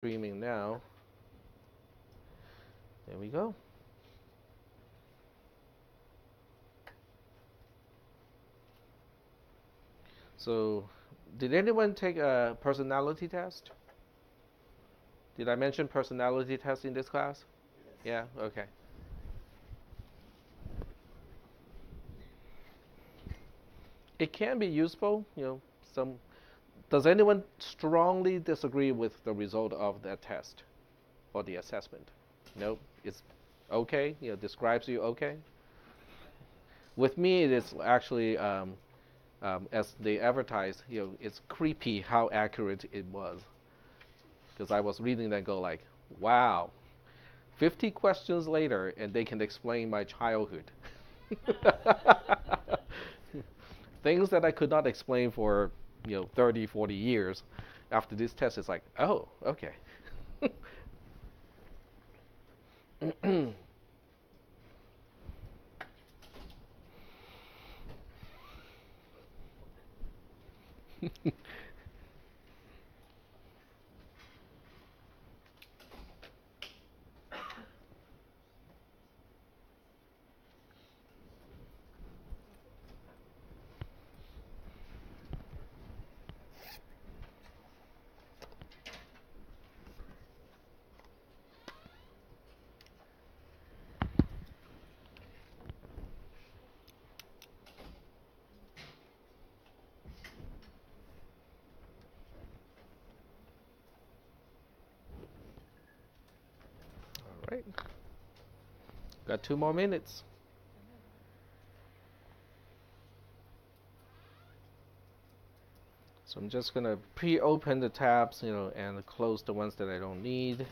Streaming now. There we go. So, did anyone take a personality test? Did I mention personality test in this class? Yeah, okay. It can be useful, does anyone strongly disagree with the result of that test or the assessment? No, it's okay, describes you okay. With me, it is actually, as they advertise, it's creepy how accurate it was. Because I was reading that and go like, wow, 50 questions later and they can explain my childhood. Things that I could not explain for 30, 40 years. After this test, it's like, oh, okay. All right. Got 2 more minutes. So I'm just gonna pre-open the tabs, and close the ones that I don't need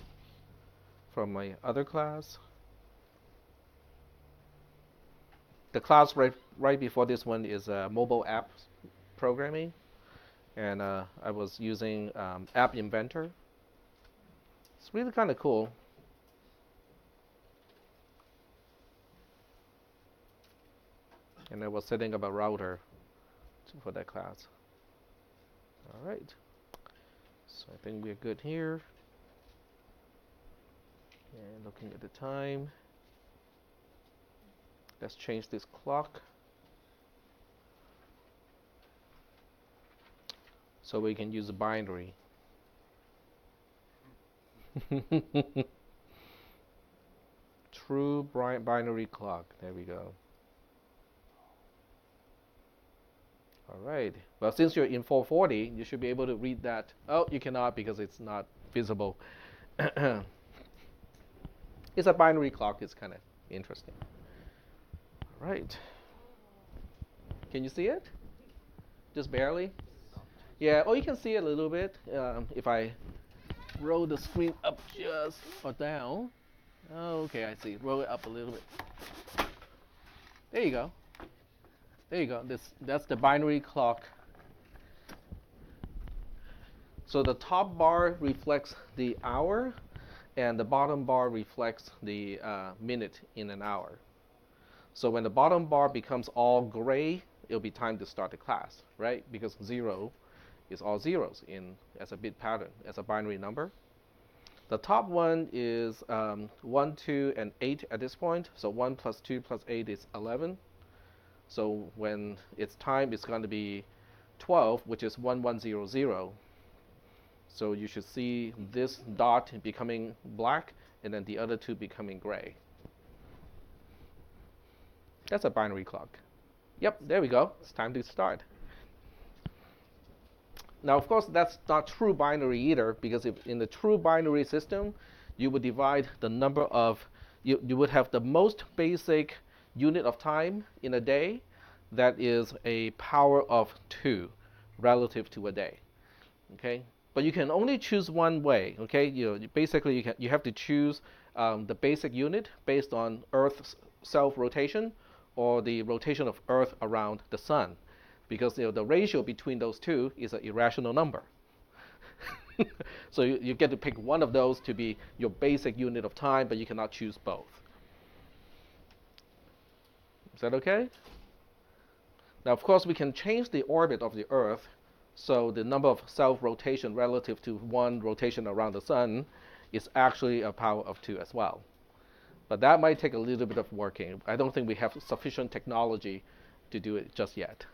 from my other class. The class right before this one is mobile app programming, and I was using App Inventor. It's really kind of cool. And I was setting up a router for that class. All right. So I think we're good here. And looking at the time, let's change this clock so we can use a binary. True binary clock. There we go. All right. Well, since you're in 440, you should be able to read that. Oh, you cannot because it's not visible. It's a binary clock. It's kind of interesting. All right. Can you see it? Just barely? Yeah, or you can see it a little bit if I roll the screen up just or down. Oh, okay, I see. Roll it up a little bit. There you go. There you go. That's the binary clock. So the top bar reflects the hour, and the bottom bar reflects the minute in an hour. So when the bottom bar becomes all gray, it'll be time to start the class, right? Because 0 is all zeros as a bit pattern, as a binary number. The top one is 1, 2, and 8 at this point. So 1 plus 2 plus 8 is 11. So when it's time, it's going to be 12, which is 1100. So you should see this dot becoming black, and then the other two becoming gray. That's a binary clock. Yep, there we go. It's time to start. Now, of course, that's not true binary either, because if in the true binary system, you would divide the number of, you would have the most basic unit of time in a day that is a power of 2 relative to a day. Okay, but you can only choose one way. Okay, basically you have to choose the basic unit based on Earth's self-rotation or the rotation of Earth around the sun, because the ratio between those two is an irrational number. So you get to pick one of those to be your basic unit of time, but you cannot choose both. Is that okay? Now, of course, we can change the orbit of the Earth So the number of self-rotation relative to one rotation around the sun is actually a power of 2 as well. But that might take a little bit of working. I don't think we have sufficient technology to do it just yet.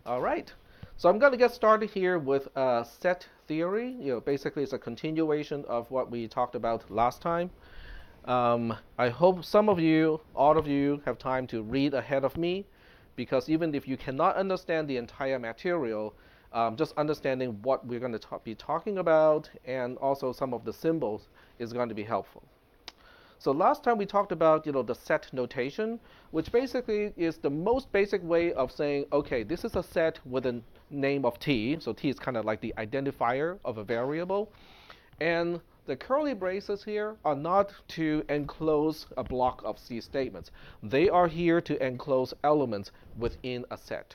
All right. So I'm going to get started here with set theory. Basically it's a continuation of what we talked about last time. I hope some of you, all of you, have time to read ahead of me, because even if you cannot understand the entire material, just understanding what we're going to be talking about and also some of the symbols is going to be helpful. So last time we talked about the set notation, which basically is the most basic way of saying, okay, this is a set with a name of t. So t is kind of like the identifier of a variable. And the curly braces here are not to enclose a block of C statements. They are here to enclose elements within a set.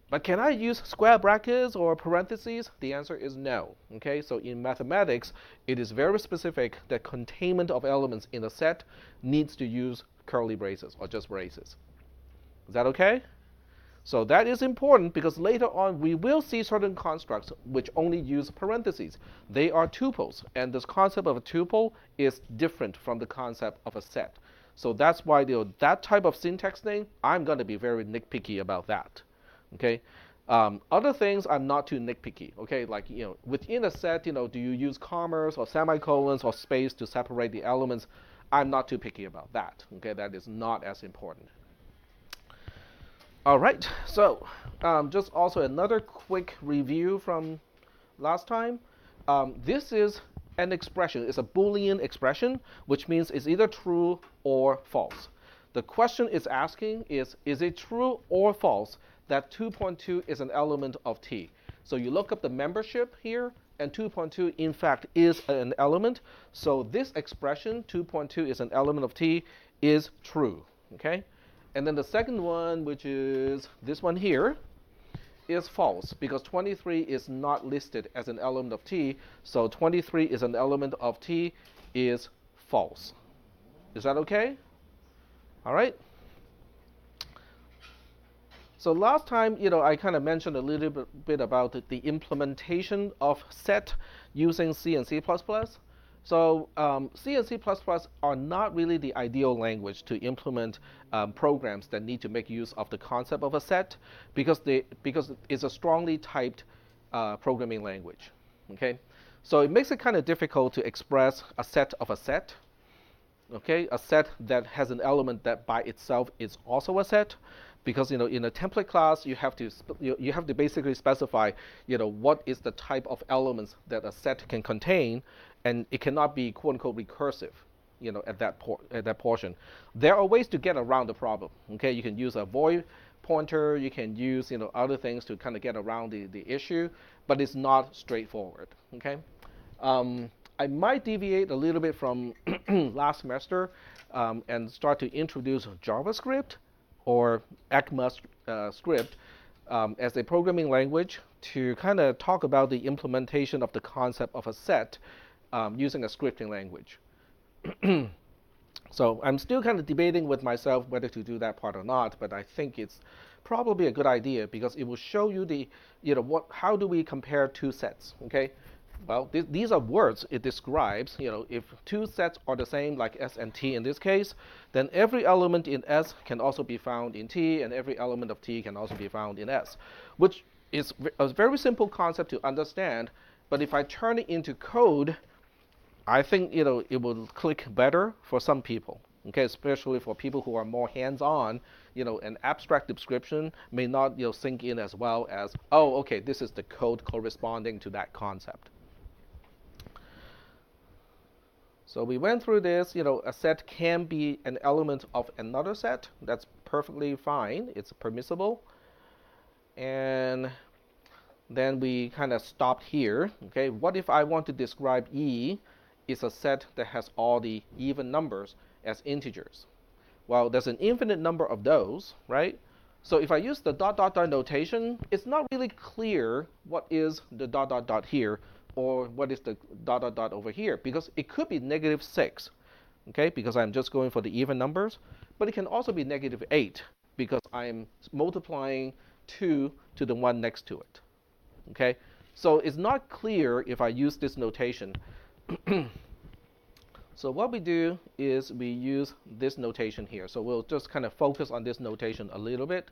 But can I use square brackets or parentheses? The answer is no. Okay, so in mathematics, it is very specific that containment of elements in a set needs to use curly braces or just braces. Is that okay? So that is important because later on we will see certain constructs which only use parentheses. They are tuples, and this concept of a tuple is different from the concept of a set. So that's why that type of syntax thing, I'm going to be very nitpicky about that. Okay. Other things I'm not too nitpicky. Okay, like within a set, do you use commas or semicolons or space to separate the elements? I'm not too picky about that. Okay, that is not as important. All right. So just also another quick review from last time. This is an expression. It's a Boolean expression, which means it's either true or false. The question it's asking is it true or false that 2.2 is an element of T? So you look up the membership here, and 2.2 in fact is an element. So this expression, 2.2 is an element of T, is true. Okay? And then the second one, which is this one here, is false, because 23 is not listed as an element of T. So 23 is an element of T is false. Is that okay? All right. So last time, I kind of mentioned a little bit about the implementation of set using C and C++. So C and C++ are not really the ideal language to implement programs that need to make use of the concept of a set, because it's a strongly typed programming language. Okay, so it makes it kind of difficult to express a set of a set. Okay, a set that has an element that by itself is also a set, because in a template class you have to basically specify what is the type of elements that a set can contain, and it cannot be quote unquote recursive at that portion. There are ways to get around the problem. Okay, you can use a void pointer, you can use other things to kind of get around the issue, but it's not straightforward. Okay. I might deviate a little bit from last semester and start to introduce JavaScript or ECMAScript as a programming language to kind of talk about the implementation of the concept of a set using a scripting language. So I'm still kind of debating with myself whether to do that part or not, but I think it's probably a good idea because it will show you how do we compare two sets. Okay. Well, these are words it describes. If two sets are the same, like S and T in this case, then every element in S can also be found in T, and every element of T can also be found in S, which is a very simple concept to understand. But if I turn it into code, I think it will click better for some people. Okay, especially for people who are more hands-on, an abstract description may not sink in as well as, oh, okay, this is the code corresponding to that concept. So we went through this, a set can be an element of another set. That's perfectly fine. It's permissible. And then we kind of stopped here. Okay, what if I want to describe E is a set that has all the even numbers as integers? Well, there's an infinite number of those, right? So if I use the ... notation, it's not really clear what is the ... here, or what is the ... over here, because it could be -6, okay, because I'm just going for the even numbers, but it can also be -8, because I'm multiplying 2 to the one next to it. Okay? So it's not clear if I use this notation. So what we do is we use this notation here. So we'll just kind of focus on this notation a little bit.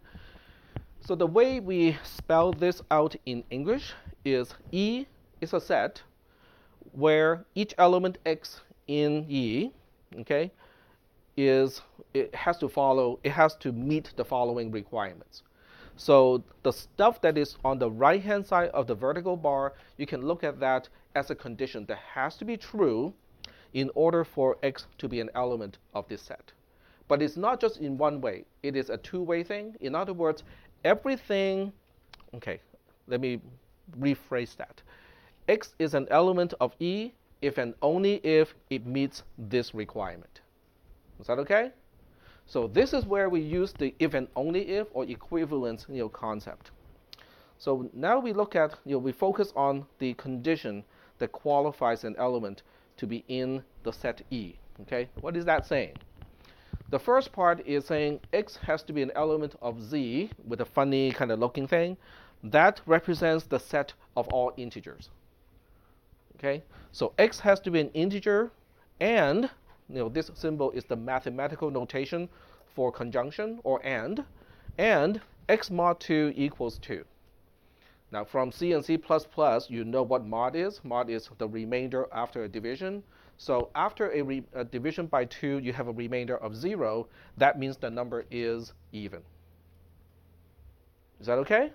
So the way we spell this out in English is E is a set where each element X in E, okay, it has to meet the following requirements. So the stuff that is on the right-hand side of the vertical bar, you can look at that as a condition that has to be true in order for X to be an element of this set. But it's not just in one way. It is a two-way thing. In other words, everything, okay, let me rephrase that. X is an element of E if and only if it meets this requirement. Is that okay? So this is where we use the if and only if or equivalence concept. So now we look at, we focus on the condition that qualifies an element to be in the set E. Okay, what is that saying? The first part is saying X has to be an element of Z with a funny kind of looking thing. That represents the set of all integers. Okay, so X has to be an integer, and this symbol is the mathematical notation for conjunction or and X mod 2 equals 2. Now from C and C++, you know what mod is. Mod is the remainder after a division. So after a division by 2, you have a remainder of 0. That means the number is even. Is that okay?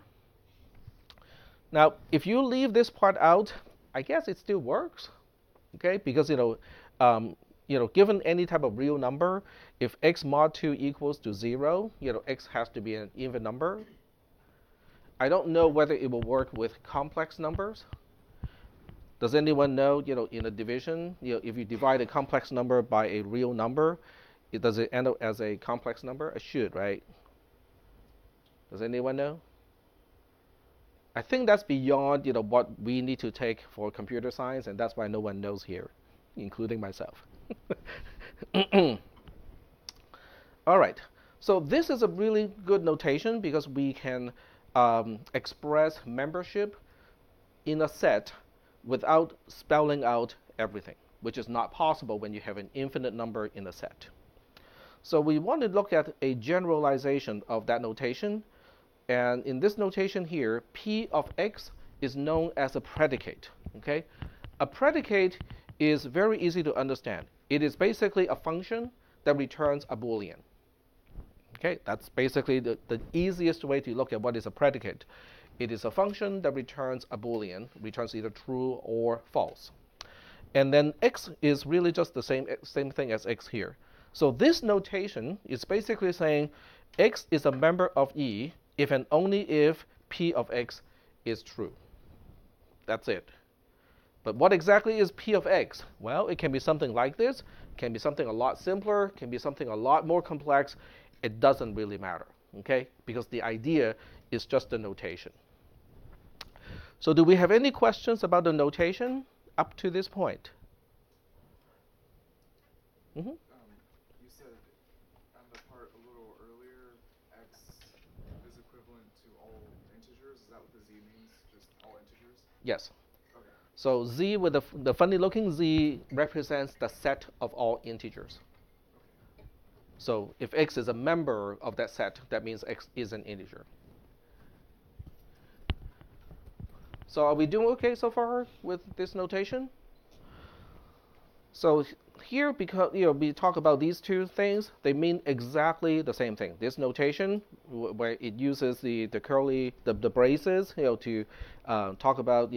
Now, if you leave this part out, I guess it still works, okay? Because given any type of real number, if X mod 2 equals to 0, X has to be an even number. I don't know whether it will work with complex numbers. Does anyone know, in a division, if you divide a complex number by a real number, does it end up as a complex number? It should, right? Does anyone know? I think that's beyond, what we need to take for computer science, and that's why no one knows here, including myself. All right. So this is a really good notation because we can express membership in a set without spelling out everything, which is not possible when you have an infinite number in a set. So we want to look at a generalization of that notation. And in this notation here, P of X is known as a predicate. Okay? A predicate is very easy to understand. It is basically a function that returns a Boolean. Okay? That's basically the easiest way to look at what is a predicate. It is a function that returns a Boolean, returns either true or false. And then X is really just the same thing as X here. So this notation is basically saying X is a member of E if and only if P of X is true. That's it. But what exactly is P of X? Well, it can be something like this, it can be something a lot simpler, it can be something a lot more complex. It doesn't really matter, okay? Because the idea is just the notation. So do we have any questions about the notation up to this point? Mm-hmm. You said on the part a little earlier, X is equivalent to all integers. Is that what the Z means? Just all integers? Yes. Okay. So Z with the funny looking Z represents the set of all integers. Okay. So if X is a member of that set, that means X is an integer. So are we doing okay so far with this notation? So here, because we talk about these two things, they mean exactly the same thing. This notation, where it uses the braces, to talk about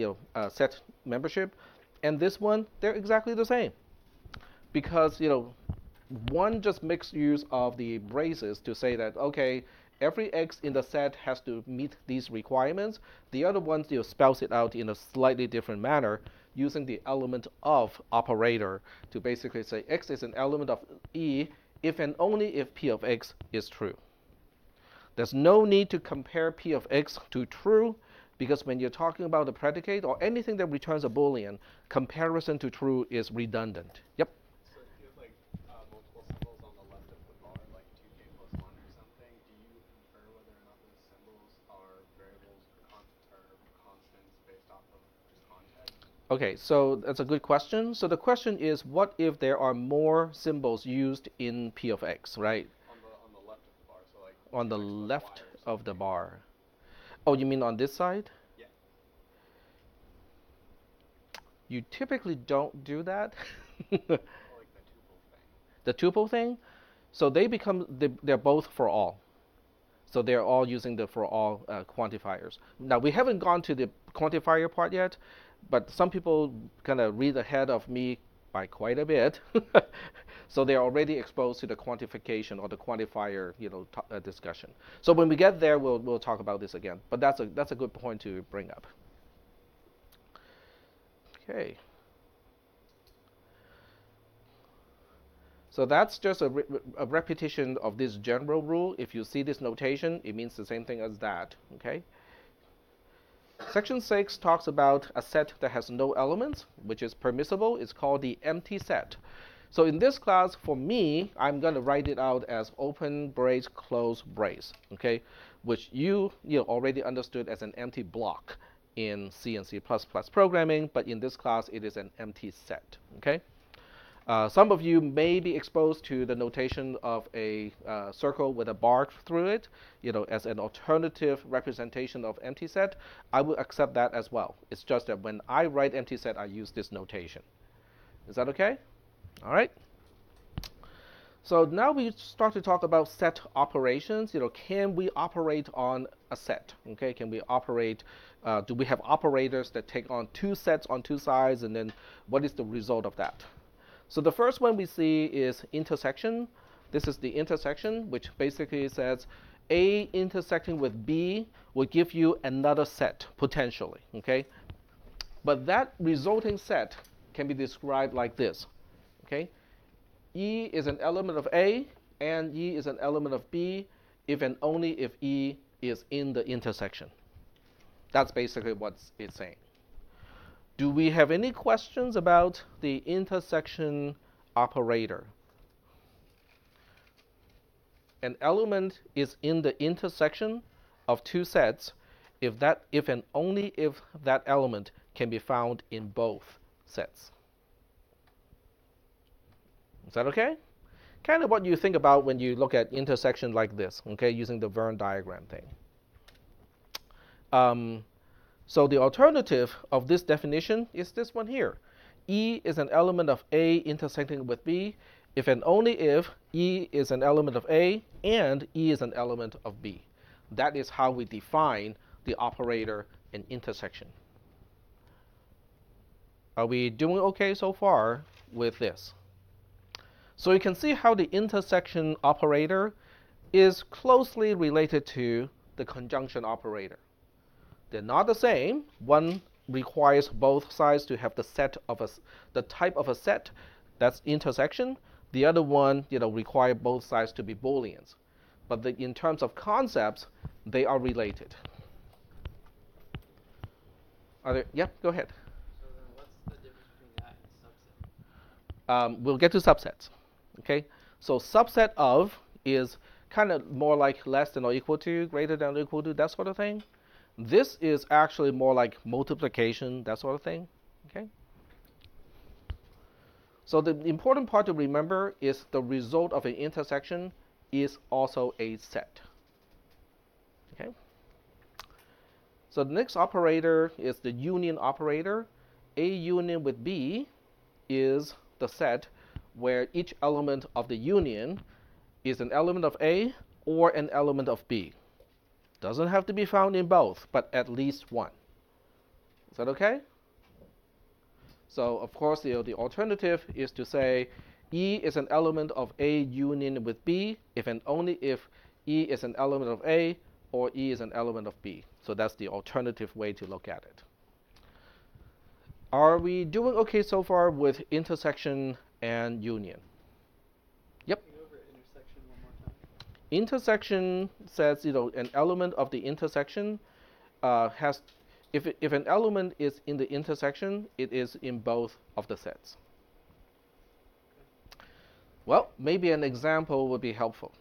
set membership, and this one, they're exactly the same, because one just makes use of the braces to say that okay, every X in the set has to meet these requirements. The other one spells it out in a slightly different manner, using the element of operator to basically say X is an element of E if and only if P of X is true. There's no need to compare P of X to true, because when you're talking about a predicate or anything that returns a Boolean, comparison to true is redundant. Yep? So if you have multiple symbols on the left of the bar, like 2k plus 1 or something, do you Okay, so that's a good question. So the question is, what if there are more symbols used in P of x, right? On the left of the bar, so like On the 2x plus y left or of the something. bar. Oh, you mean on this side? Yeah. You typically don't do that. Or like the tuple thing. The tuple thing, so they're both for all. So they're all using the for all quantifiers. Now we haven't gone to the quantifier part yet, but some people kind of read ahead of me by quite a bit. So they're already exposed to the quantification or the quantifier, discussion. So when we get there, we'll talk about this again. But that's a good point to bring up. Okay. So that's just a repetition of this general rule. If you see this notation, it means the same thing as that. Okay. Section 6 talks about a set that has no elements, which is permissible. It's called the empty set. So in this class, for me, I'm going to write it out as open brace, close brace, okay, which you already understood as an empty block in C and C++ programming, but in this class, it is an empty set, okay? Some of you may be exposed to the notation of a circle with a bar through it, as an alternative representation of empty set. I will accept that as well. It's just that when I write empty set, I use this notation. Is that okay? All right. So now we start to talk about set operations. Can we operate on a set? Okay, can we operate? Do we have operators that take on two sets on two sides, and then what is the result of that? So the first one we see is intersection. This is the intersection, which basically says A intersecting with B will give you another set, potentially, okay? But that resulting set can be described like this, okay? E is an element of A, and E is an element of B, if and only if E is in the intersection. That's basically what it's saying. Do we have any questions about the intersection operator? An element is in the intersection of two sets if and only if that element can be found in both sets. Is that okay? Kind of what you think about when you look at intersection like this, okay, using the Venn diagram thing. So the alternative of this definition is this one here. E is an element of A intersecting with B if and only if E is an element of A and E is an element of B. That is how we define the operator in intersection. Are we doing okay so far with this? So you can see how the intersection operator is closely related to the conjunction operator. They're not the same. One requires both sides to have the type of a set that's intersection. The other one, require both sides to be Booleans. But in terms of concepts, they are related. Yeah, go ahead. So then what's the difference between that and subset? We'll get to subsets. Okay, so subset of is kind of more like less than or equal to, greater than or equal to, that sort of thing. This is actually more like multiplication, that sort of thing. Okay. So the important part to remember is the result of an intersection is also a set. Okay. So the next operator is the union operator. A union with B is the set where each element of the union is an element of A or an element of B. Doesn't have to be found in both, but at least one. Is that okay? So of course, the alternative is to say E is an element of A union with B if and only if E is an element of A or E is an element of B. So that's the alternative way to look at it. Are we doing okay so far with intersection and union? Yep. Can you go over intersection one more time? Intersection says, an element of the intersection has, if an element is in the intersection, it is in both of the sets. Well, maybe an example would be helpful.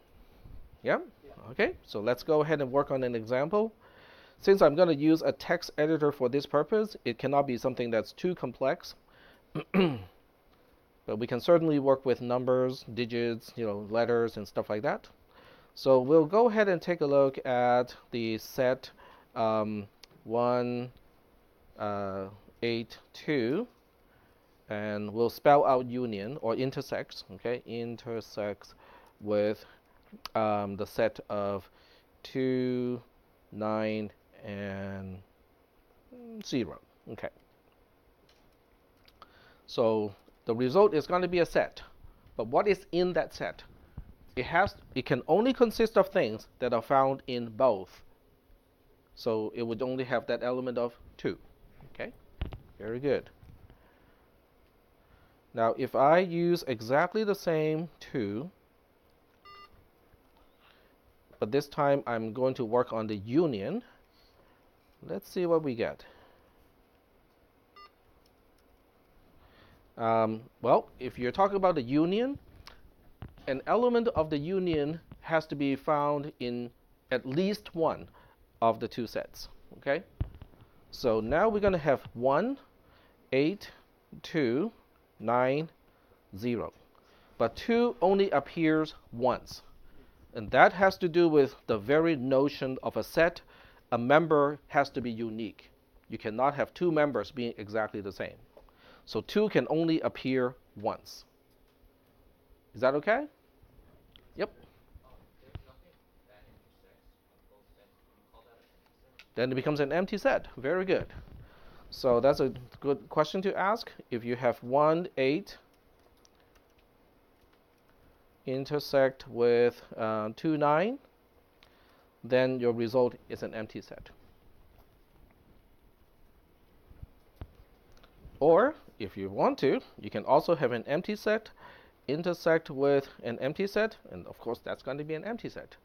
Yeah? Yeah. Okay, so let's go ahead and work on an example. Since I'm going to use a text editor for this purpose, it cannot be something that's too complex. But we can certainly work with numbers, digits, letters, and stuff like that. So we'll go ahead and take a look at the set 1, 8, 2, and we'll spell out union or intersects, okay? Intersects with the set of 2, 9, and 0, okay? So the result is going to be a set, but what is in that set? It can only consist of things that are found in both. So it would only have that element of 2. Okay, very good. Now if I use exactly the same 2, but this time I'm going to work on the union, let's see what we get. Well, if you're talking about the union, an element of the union has to be found in at least one of the two sets. Okay? So now we're going to have 1, 8, 2, 9, 0. But 2 only appears once. And that has to do with the very notion of a set. A member has to be unique. You cannot have two members being exactly the same. So 2 can only appear once. Is that okay? Yep. There's nothing that intersects on both sets. You call that an empty set? Then it becomes an empty set. Very good. So that's a good question to ask. If you have 1, 8 intersect with 2, 9, then your result is an empty set. Or if you want to, you can also have an empty set intersect with an empty set, and of course that's going to be an empty set.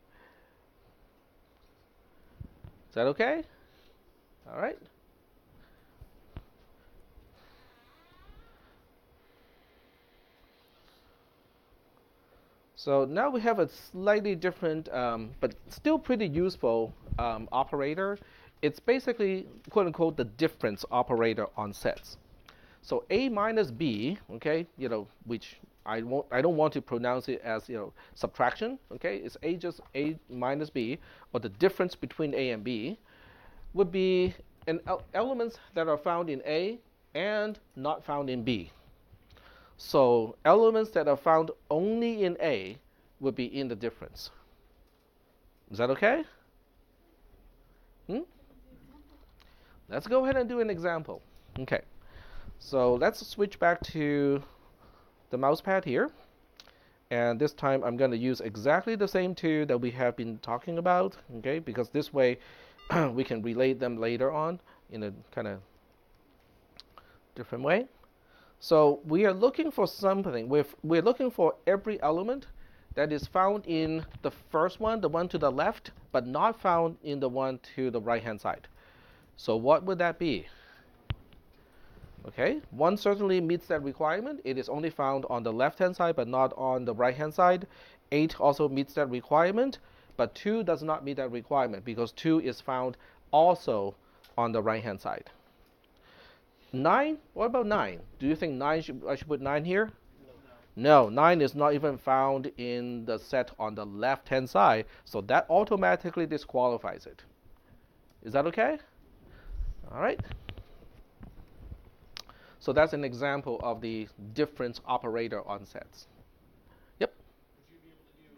Is that okay? All right. So now we have a slightly different, but still pretty useful operator. It's basically, quote unquote, the difference operator on sets. So A minus B, okay, which I don't want to pronounce it as subtraction, okay? It's just A minus B, or the difference between A and B, would be elements that are found in A and not found in B. So elements that are found only in A would be in the difference. Is that okay? Let's go ahead and do an example. Okay. So let's switch back to the mouse pad here. And this time I'm going to use exactly the same 2 that we have been talking about, okay? Because this way we can relate them later on in a kind of different way. So we are looking for something. We're looking for every element that is found in the first one, the one to the left, but not found in the one to the right-hand side. So what would that be? Okay, 1 certainly meets that requirement. It is only found on the left-hand side, but not on the right-hand side. 8 also meets that requirement, but 2 does not meet that requirement because 2 is found also on the right-hand side. 9, what about 9? Do you think I should put 9 here? No, 9 is not even found in the set on the left-hand side, so that automatically disqualifies it. Is that okay? All right. So that's an example of the difference operator on sets. Yep. Would you be able to do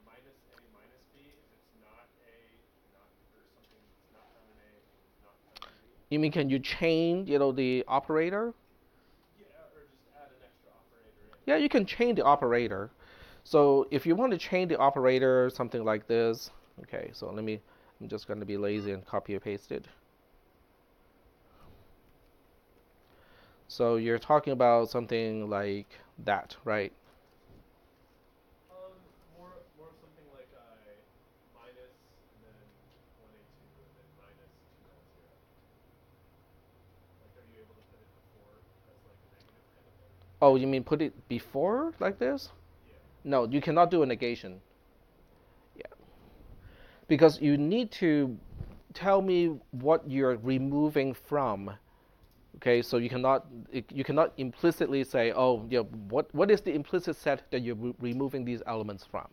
minus A minus B if it's not A, not or something that's not found in A, not found in B? You mean can you chain, the operator? Yeah, or just add an extra operator in. Yeah, you can chain the operator. So if you want to chain the operator, something like this. Okay, so I'm just going to be lazy and copy and paste it. So you're talking about something like that, right? More of something like minus and then 1A2 and then minus 2L0. Like, are you able to put it before as like a negative kind of thing? Oh, you mean put it before like this? Yeah. No, you cannot do a negation. Yeah. Because you need to tell me what you're removing from. Okay, so you cannot implicitly say, oh, what is the implicit set that you're removing these elements from?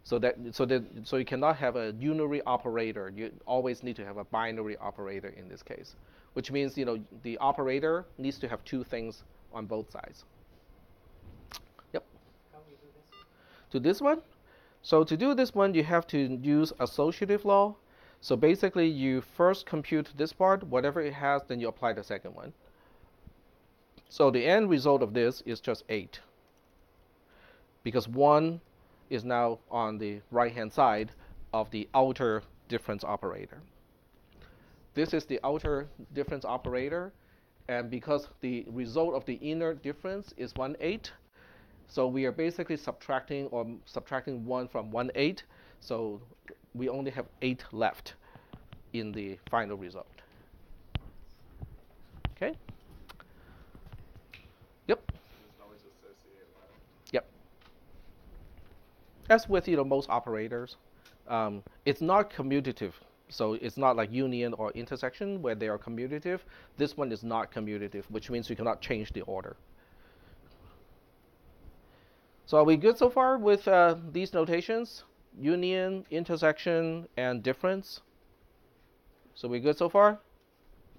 So you cannot have a unary operator. You always need to have a binary operator in this case, which means the operator needs to have two things on both sides. Yep. How do we do this? To this one, so to do this one, you have to use associative law. So basically, you first compute this part, whatever it has, then you apply the second one. So the end result of this is just 8, because 1 is now on the right-hand side of the outer difference operator. This is the outer difference operator, and because the result of the inner difference is 1/8, so we are basically subtracting 1 from 1/8, so we only have 8 left in the final result. Okay? Yep. Just always associate that. Yep. As with most operators, it's not commutative. So it's not like union or intersection where they are commutative. This one is not commutative, which means you cannot change the order. So are we good so far with these notations? Union, intersection, and difference. So we good so far?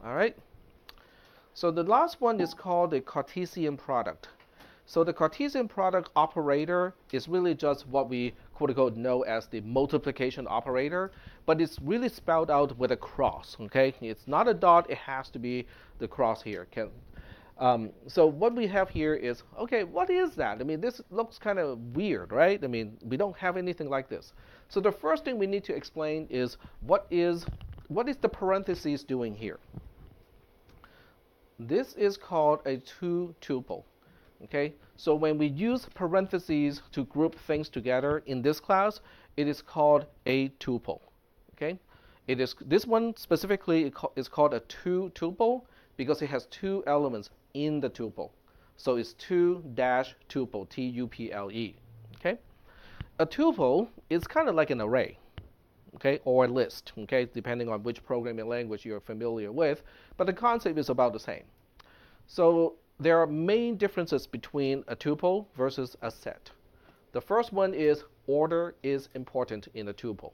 All right. So the last one is called the Cartesian product. So the Cartesian product operator is really just what we quote-unquote know as the multiplication operator, but it's really spelled out with a cross, okay? It's not a dot, it has to be the cross here. So what we have here is, okay, what is that? I mean, this looks kind of weird, right? I mean, we don't have anything like this. So the first thing we need to explain is what is the parentheses doing here? This is called a two-tuple. Okay, so when we use parentheses to group things together in this class, it is called a tuple. Okay, this one specifically is called a two-tuple because it has two elements in the tuple. So it's 2-tuple, T-U-P-L-E. Okay, a tuple is kind of like an array. Okay, or a list. Okay, depending on which programming language you're familiar with, but the concept is about the same. So there are main differences between a tuple versus a set. The first one is order is important in a tuple.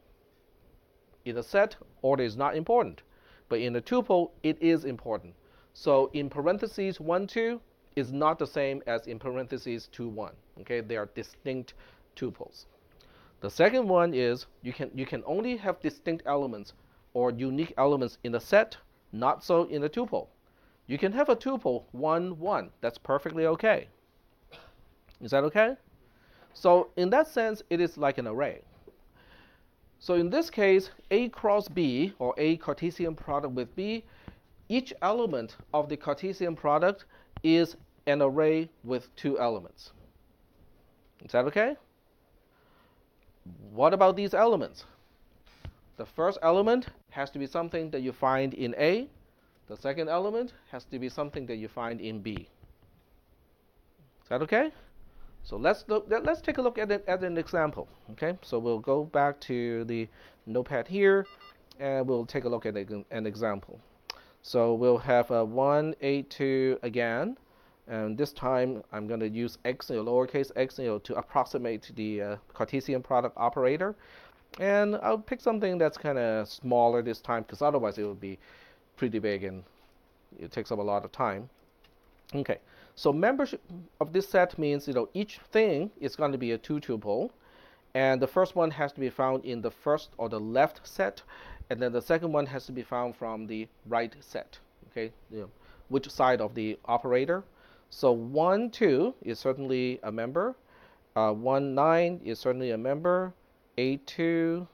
In a set, order is not important, but in a tuple, it is important. So in parentheses 1, 2 is not the same as in parentheses 2, 1. Okay, they are distinct tuples. The second one is you can only have distinct elements or unique elements in a set, not so in a tuple. You can have a tuple 1, 1. That's perfectly okay. Is that okay? So in that sense, it is like an array. So in this case, A cross B, or A Cartesian product with B, each element of the Cartesian product is an array with 2 elements. Is that okay? What about these elements? The first element has to be something that you find in A. The second element has to be something that you find in B. Is that okay? So let's take a look at an example. Okay, so we'll go back to the notepad here, and we'll take a look at an example. So we'll have a 1, 8, 2 again, and this time I'm going to use x, lowercase x, to approximate the Cartesian product operator. And I'll pick something that's kind of smaller this time, because otherwise it would be pretty big and it takes up a lot of time. Okay, so membership of this set means each thing is going to be a two-tuple, and the first one has to be found in the first or the left set, and then the second one has to be found from the right set. Okay, which side of the operator? So 1, 2 is certainly a member. 1, 9 is certainly a member. 8, 2,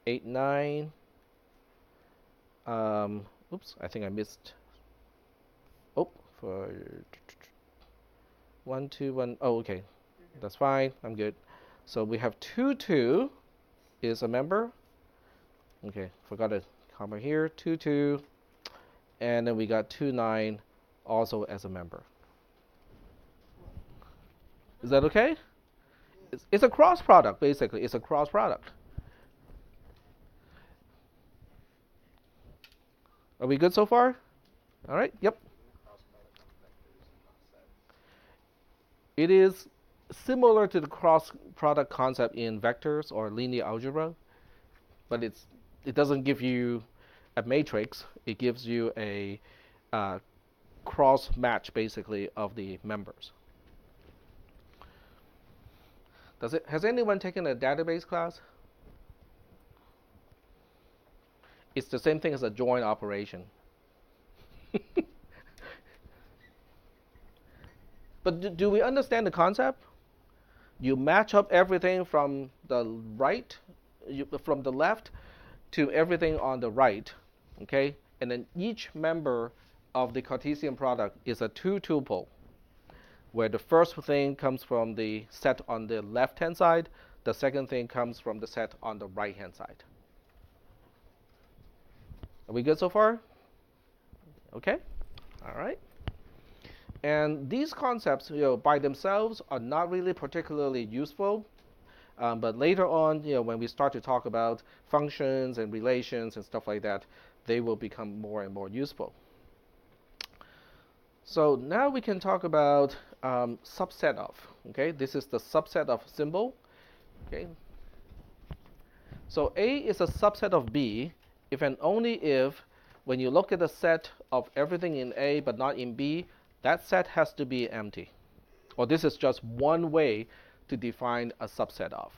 8, 9. Oops, I think I missed. Oh, for 1, 2, 1. Oh, okay, that's fine. I'm good. So we have 2, 2 is a member. Okay, forgot a comma here. 2, 2, and then we got 2, 9 also as a member. Is that okay? It's a cross product, basically. It's a cross product. Are we good so far? All right. Yep. It is similar to the cross product concept in vectors or linear algebra, but it doesn't give you a matrix. It gives you a cross match basically of the members. Has anyone taken a database class? It's the same thing as a join operation. But do we understand the concept? You match up everything from the right, from the left to everything on the right, okay? And then each member of the Cartesian product is a two-tuple, where the first thing comes from the set on the left-hand side, the second thing comes from the set on the right-hand side. Are we good so far? Okay, all right. And these concepts, by themselves are not really particularly useful. But later on, when we start to talk about functions and relations and stuff like that, they will become more and more useful. So now we can talk about subset of. Okay, this is the subset of symbol. Okay. So A is a subset of B if and only if, when you look at the set of everything in A but not in B, that set has to be empty. Or this is just one way to define a subset of.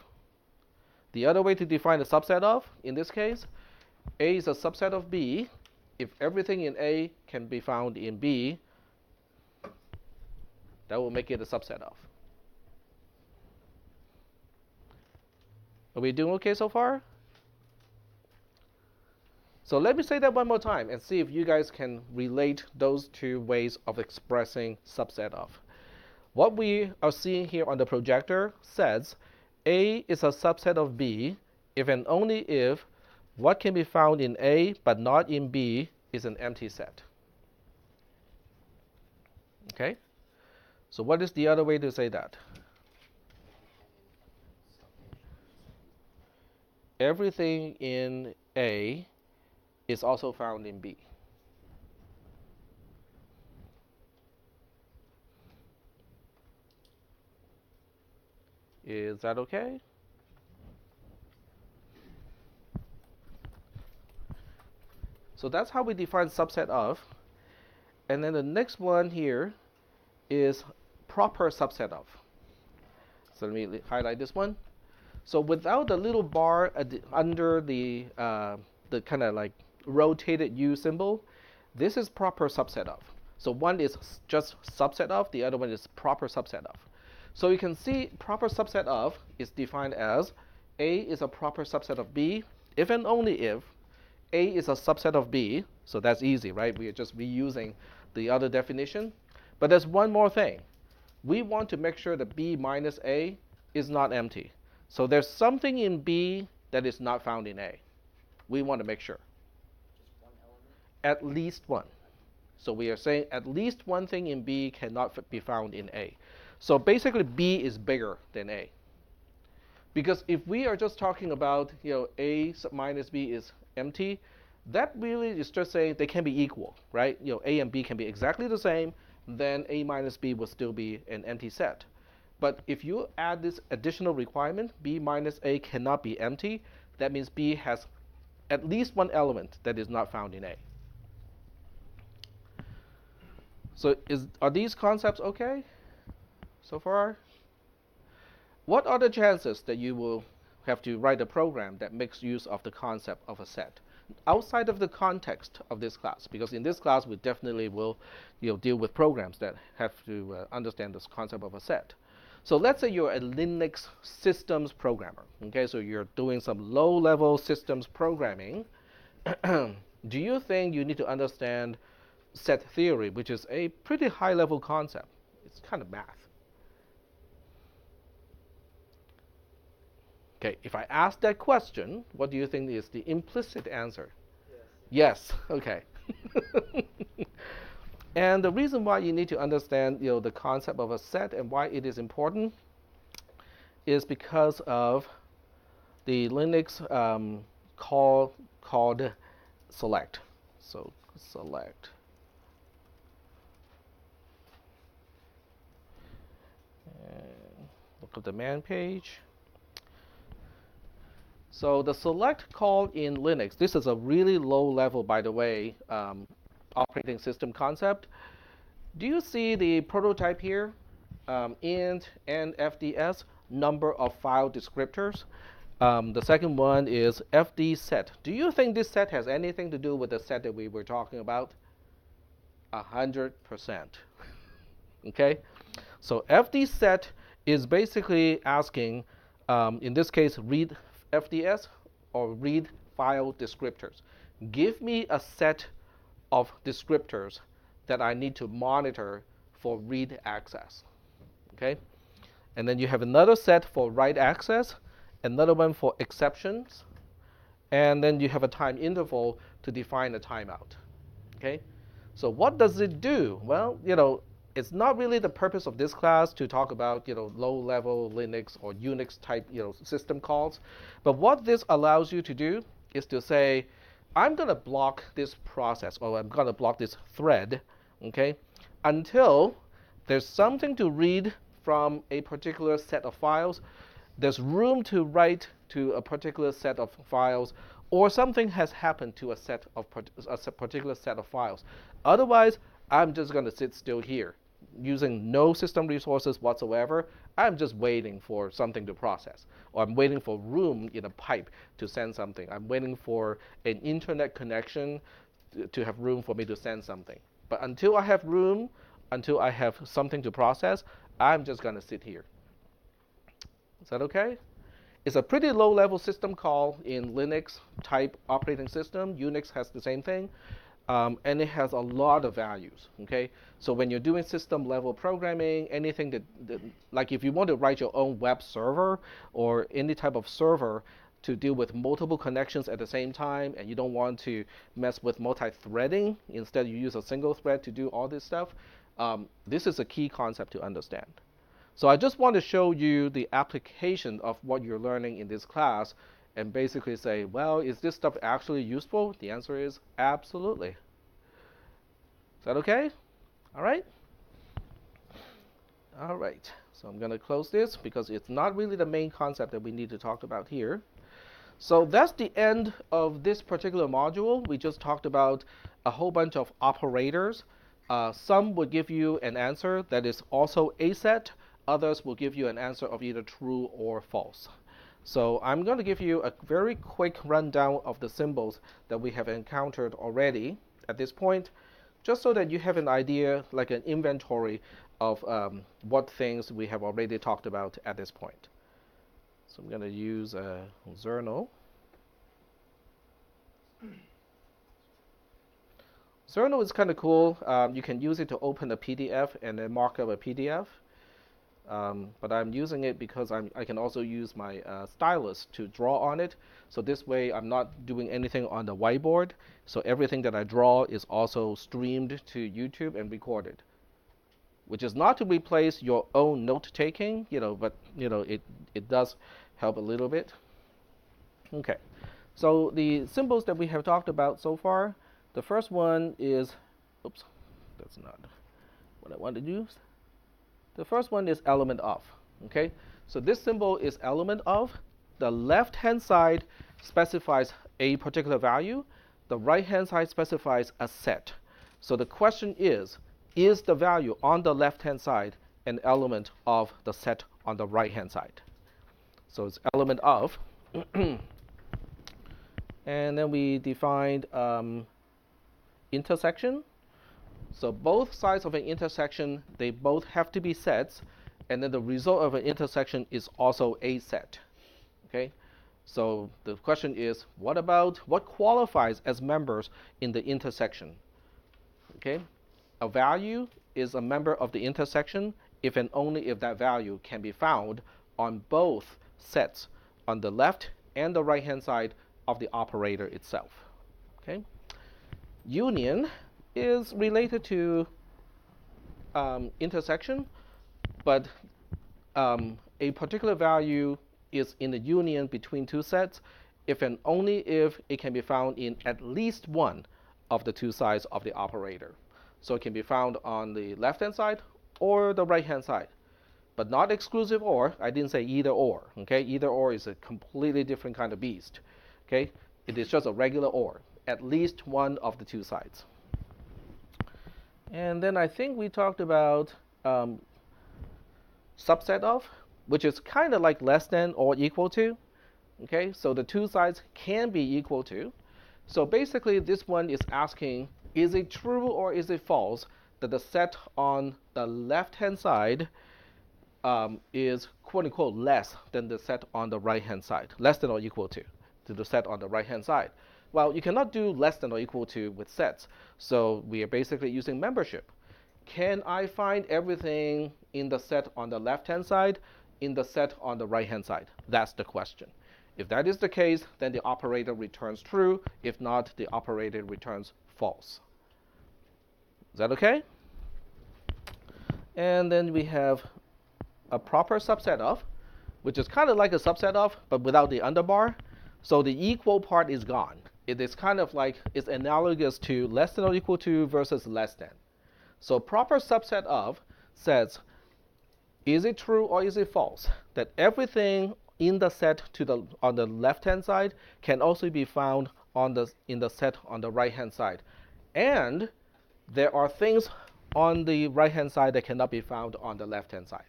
The other way to define a subset of, in this case, A is a subset of B if everything in A can be found in B. That will make it a subset of. Are we doing okay so far? So let me say that one more time and see if you guys can relate those two ways of expressing subset of. What we are seeing here on the projector says A is a subset of B if and only if what can be found in A but not in B is an empty set. Okay? So what is the other way to say that? Everything in A is also found in B. Is that okay? So that's how we define subset of. And then the next one here is proper subset of. So let me highlight this one. So without the little bar under the kind of like rotated U symbol, this is proper subset of. So one is just subset of, the other one is proper subset of. So you can see proper subset of is defined as A is a proper subset of B if and only if A is a subset of B. So that's easy, right? We are just reusing the other definition. But there's one more thing. We want to make sure that B minus A is not empty. So there's something in B that is not found in A. We want to make sure. Just one element? At least one. So we are saying at least one thing in B cannot be found in A. So basically B is bigger than A. Because if we are just talking about, A minus B is empty, that really is just saying they can be equal, right? A and B can be exactly the same, then A minus B will still be an empty set. But if you add this additional requirement, B minus A cannot be empty, that means B has at least one element that is not found in A. So are these concepts okay so far? What are the chances that you will have to write a program that makes use of the concept of a set outside of the context of this class? Because in this class we definitely will deal with programs that have to understand this concept of a set. So let's say you're a Linux systems programmer. Okay, so you're doing some low-level systems programming. Do you think you need to understand set theory, which is a pretty high-level concept? It's kind of math. Okay, if I ask that question, what do you think is the implicit answer? Yes. Okay. And the reason why you need to understand, the concept of a set and why it is important is because of the Linux call called select. So select. And look at the man page. So the select call in Linux, this is a really low level, by the way, operating system concept. Do you see the prototype here? Int and FDS, number of file descriptors. The second one is FD set. Do you think this set has anything to do with the set that we were talking about? 100%. Okay? So FD set is basically asking, in this case, read FDS or read file descriptors. Give me a set of descriptors that I need to monitor for read access. Okay? And then you have another set for write access, another one for exceptions, and then you have a time interval to define a timeout. Okay? So what does it do? Well, it's not really the purpose of this class to talk about, low-level Linux or Unix type, system calls. But what this allows you to do is to say, I'm going to block this process, or I'm going to block this thread, okay, until there's something to read from a particular set of files, there's room to write to a particular set of files, or something has happened to a particular set of files. Otherwise, I'm just going to sit still here, using no system resources whatsoever. I'm just waiting for something to process, or I'm waiting for room in a pipe to send something. I'm waiting for an internet connection to have room for me to send something. But until I have room, until I have something to process, I'm just going to sit here. Is that okay? It's a pretty low-level system call in Linux type operating system. Unix has the same thing. And it has a lot of values, okay? So when you're doing system-level programming, anything that, like if you want to write your own web server or any type of server to deal with multiple connections at the same time, and you don't want to mess with multi-threading, instead you use a single thread to do all this stuff, this is a key concept to understand. So I just want to show you the application of what you're learning in this class and basically say, well, is this stuff actually useful? The answer is absolutely. Is that okay? All right? All right. So I'm going to close this because it's not really the main concept that we need to talk about here. So that's the end of this particular module. We just talked about a whole bunch of operators. Some would give you an answer that is also a set. Others will give you an answer of either true or false. So I'm going to give you a very quick rundown of the symbols that we have encountered already at this point, just so that you have an idea, like an inventory of what things we have already talked about at this point. So I'm going to use Zerno. Zerno is kind of cool. You can use it to open a PDF and then mark up a PDF. But I'm using it because I can also use my stylus to draw on it. So this way I'm not doing anything on the whiteboard. So everything that I draw is also streamed to YouTube and recorded. Which is not to replace your own note-taking, but it does help a little bit. Okay, so the symbols that we have talked about so far, the first one is, oops, that's not what I wanted to use. The first one is element of, okay? So this symbol is element of. The left-hand side specifies a particular value. The right-hand side specifies a set. So the question is the value on the left-hand side an element of the set on the right-hand side? So it's element of. And then we defined intersection. So both sides of an intersection, they both have to be sets, and then the result of an intersection is also a set. Okay? So the question is, what qualifies as members in the intersection? Okay? A value is a member of the intersection if and only if that value can be found on both sets, on the left and the right-hand side of the operator itself. Okay? Union is related to intersection, but a particular value is in the union between two sets if and only if it can be found in at least one of the two sides of the operator. So it can be found on the left-hand side or the right-hand side, but not exclusive or. I didn't say either or. Okay, either or is a completely different kind of beast. Okay, it is just a regular or, at least one of the two sides. And then I think we talked about subset of, which is kind of like less than or equal to. Okay, so the two sides can be equal to. So basically, this one is asking, is it true or is it false that the set on the left-hand side is quote unquote less than the set on the right-hand side, less than or equal to the set on the right-hand side? Well, you cannot do less than or equal to with sets, so we are basically using membership. Can I find everything in the set on the left-hand side in the set on the right-hand side? That's the question. If that is the case, then the operator returns true. If not, the operator returns false. Is that okay? And then we have a proper subset of, which is kind of like a subset of, but without the underbar. So the equal part is gone. It is kind of like, it's analogous to less than or equal to versus less than. So proper subset of says, is it true or is it false that everything in the set on the left-hand side can also be found in the set on the right-hand side, and there are things on the right-hand side that cannot be found on the left-hand side.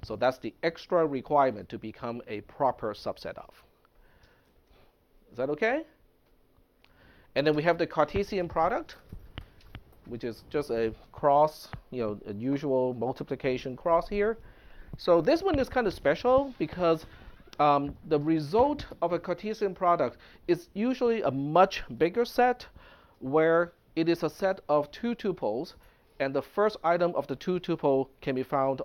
So that's the extra requirement to become a proper subset of. Is that okay? And then we have the Cartesian product, which is just a cross, a usual multiplication cross here. So this one is kind of special because the result of a Cartesian product is usually a much bigger set, where it is a set of two tuples, and the first item of the two tuple can be found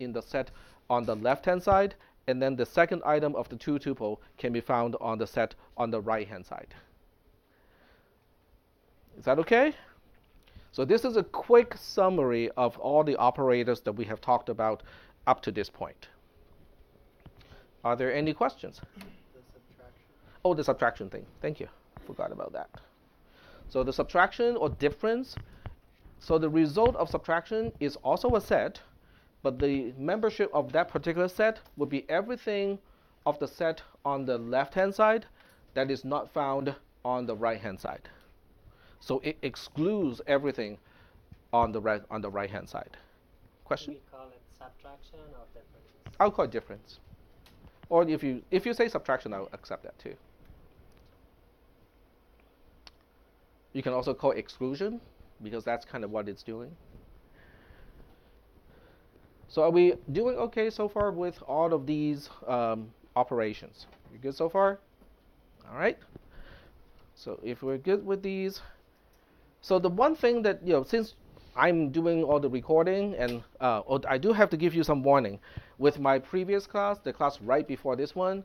in the set on the left-hand side, and then the second item of the two tuple can be found on the set on the right-hand side. Is that okay? So this is a quick summary of all the operators that we have talked about up to this point. Are there any questions? The subtraction. Oh, the subtraction thing. Thank you. Forgot about that. So the subtraction or difference. So the result of subtraction is also a set, but the membership of that particular set would be everything of the set on the left-hand side that is not found on the right-hand side. So it excludes everything on the right-hand side. Question? We call it subtraction or difference? I'll call it difference. Or if you say subtraction, I'll accept that too. You can also call it exclusion, because that's kind of what it's doing. So are we doing okay so far with all of these operations? You good so far? All right. So if we're good with these, so the one thing that, since I'm doing all the recording, and I do have to give you some warning. With my previous class, the class right before this one,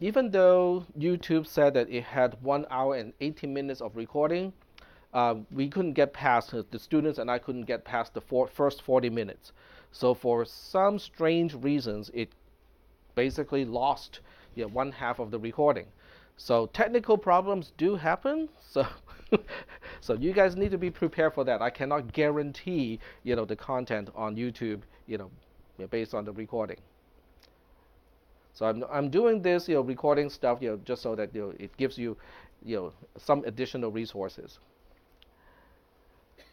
even though YouTube said that it had 1 hour and 18 minutes of recording, we couldn't get past, the students and I couldn't get past the first 40 minutes. So for some strange reasons, it basically lost 1/2 of the recording. So technical problems do happen. So so you guys need to be prepared for that. I cannot guarantee the content on YouTube based on the recording. So I'm doing this recording stuff just so that it gives you some additional resources.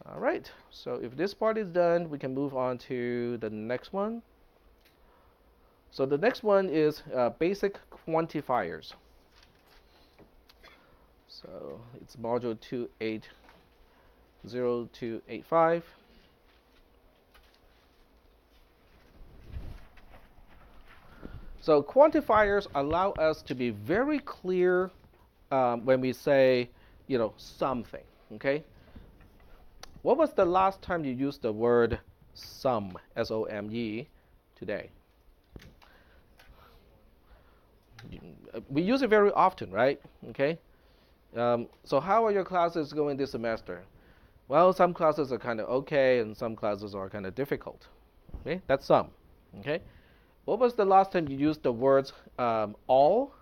All right. So if this part is done, we can move on to the next one. So the next one is basic quantifiers. So it's module 280285. So quantifiers allow us to be very clear when we say, something, okay? What was the last time you used the word sum, S-O-M-E, today? We use it very often, right? Okay. So how are your classes going this semester? Well, some classes are kind of okay, and some classes are kind of difficult. Okay, that's sum. Okay. What was the last time you used the words all,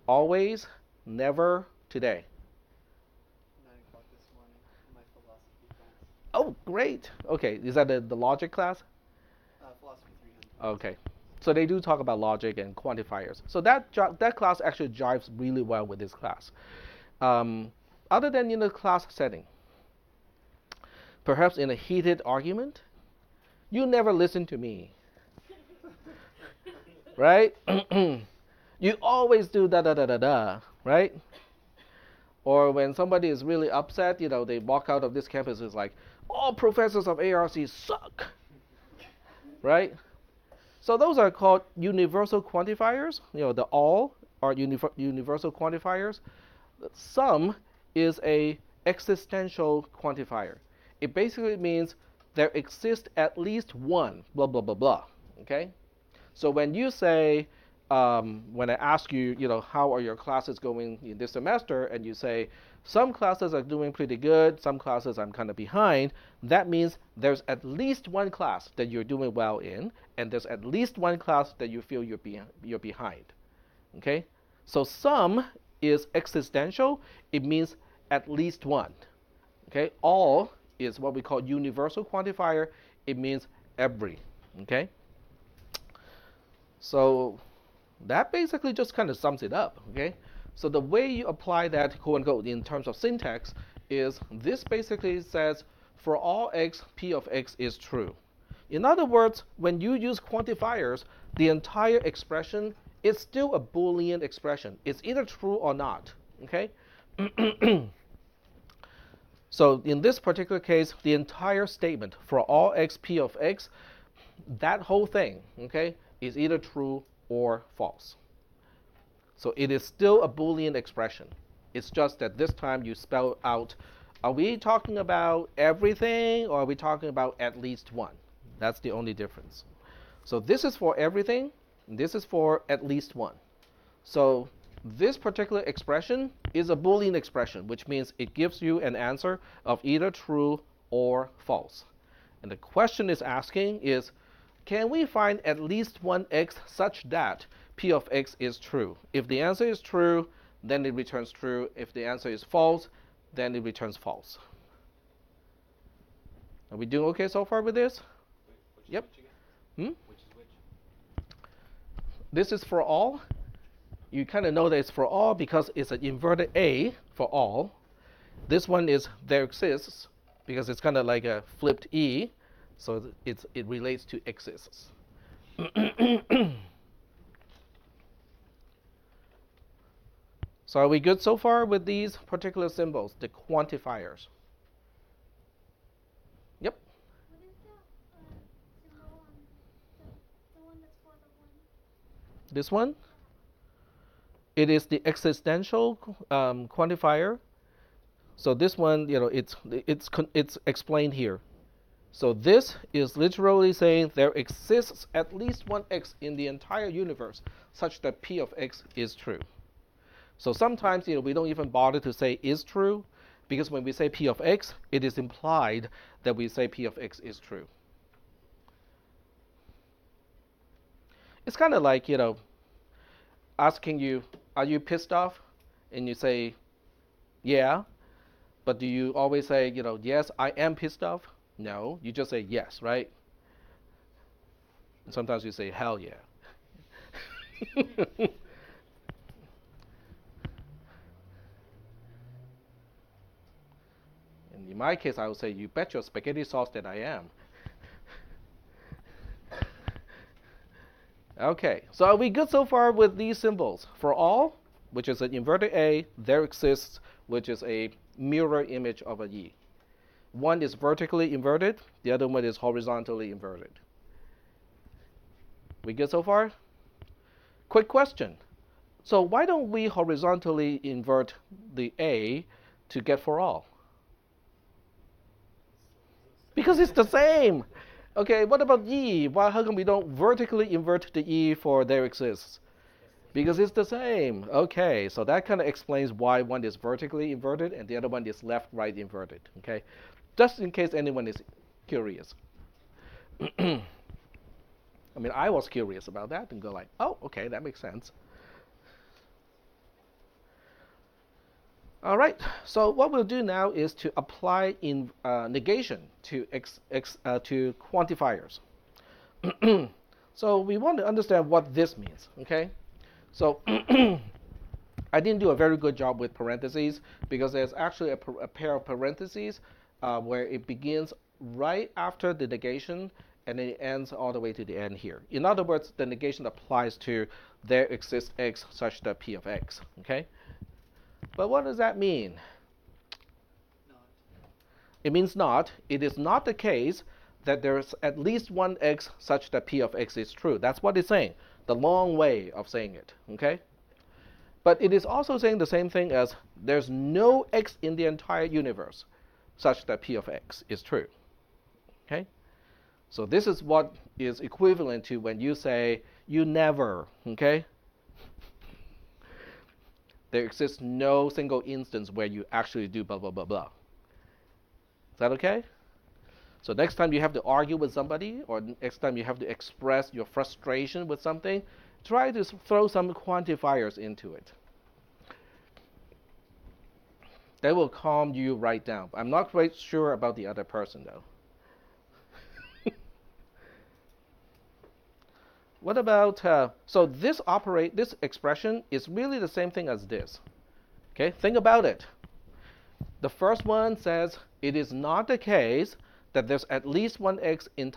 always, never, today? 9 o'clock this morning. Oh, great. Okay, is that the logic class? Philosophy 300. Okay. So they do talk about logic and quantifiers. So that class actually jives really well with this class. Um, Other than in a class setting, perhaps in a heated argument, you never listen to me, right? You always do da da da da da, right? Or when somebody is really upset, they walk out of this campus, it's like, all professors of ARC suck, right? So those are called universal quantifiers. The all are universal quantifiers. Sum is a existential quantifier. It basically means there exists at least one blah blah blah blah. Okay. So when you say, when I ask you, how are your classes going in this semester, and you say some classes are doing pretty good, some classes I'm kind of behind, that means there's at least one class that you're doing well in, and there's at least one class that you feel you're behind. Okay? So sum is existential. It means at least one. Okay? All is what we call universal quantifier. It means every. Okay? So that basically just kind of sums it up. Okay? So the way you apply that, quote unquote, in terms of syntax is this basically says for all x, p of x is true. In other words, when you use quantifiers, the entire expression is still a Boolean expression. It's either true or not. Okay? So in this particular case, the entire statement for all x, p of x, that whole thing, okay, is either true or false. So it is still a Boolean expression. It's just that this time you spell out, are we talking about everything or are we talking about at least one? That's the only difference. So this is for everything, and this is for at least one. So this particular expression is a Boolean expression, which means it gives you an answer of either true or false. And the question is asking is, can we find at least one x such that p of x is true? If the answer is true, then it returns true. If the answer is false, then it returns false. Are we doing okay so far with this? Yep. Which is which? This is for all. You kind of know that it's for all because it's an inverted A for all. This one is there exists because it's kind of like a flipped E. So it relates to exists. So are we good so far with these particular symbols, the quantifiers? Yep. What is the symbol on the one that's for the one? This one? It is the existential quantifier. So this one, it's explained here. So this is literally saying there exists at least one x in the entire universe such that p of x is true. So sometimes we don't even bother to say is true because when we say p of x, it is implied that we say p of x is true. It's kind of like, asking you, are you pissed off? And you say, yeah. But do you always say, yes, I am pissed off? No, you just say yes, right? And sometimes you say, hell yeah. And in my case, I would say, you bet your spaghetti sauce that I am. Okay, so are we good so far with these symbols? For all, which is an inverted A, there exists, which is a mirror image of a E. One is vertically inverted, the other one is horizontally inverted. We good so far? Quick question. So why don't we horizontally invert the A to get for all? Because it's the same. Okay, what about E? How come we don't vertically invert the E for there exists? Because it's the same. Okay, so that kind of explains why one is vertically inverted and the other one is left-right inverted. Okay, just in case anyone is curious. I mean, I was curious about that and go like, oh, okay, that makes sense. All right, so what we'll do now is to apply in negation to to quantifiers. So we want to understand what this means, okay? So I didn't do a very good job with parentheses because there's actually a pair of parentheses where it begins right after the negation and then it ends all the way to the end here. In other words, the negation applies to there exists x such that p of x, okay? But what does that mean? Not. It means not. It is not the case that there's at least one x such that p of x is true. That's what it's saying. The long way of saying it, okay? But it is also saying the same thing as there's no x in the entire universe such that p of x is true, okay? So this is what is equivalent to when you say you never, okay? There exists no single instance where you actually do blah, blah, blah, blah. Is that okay? So next time you have to argue with somebody or next time you have to express your frustration with something, try to throw some quantifiers into it. They will calm you right down. I'm not quite sure about the other person though. What about, so this expression is really the same thing as this. Okay, think about it. The first one says it is not the case that there's at least one x in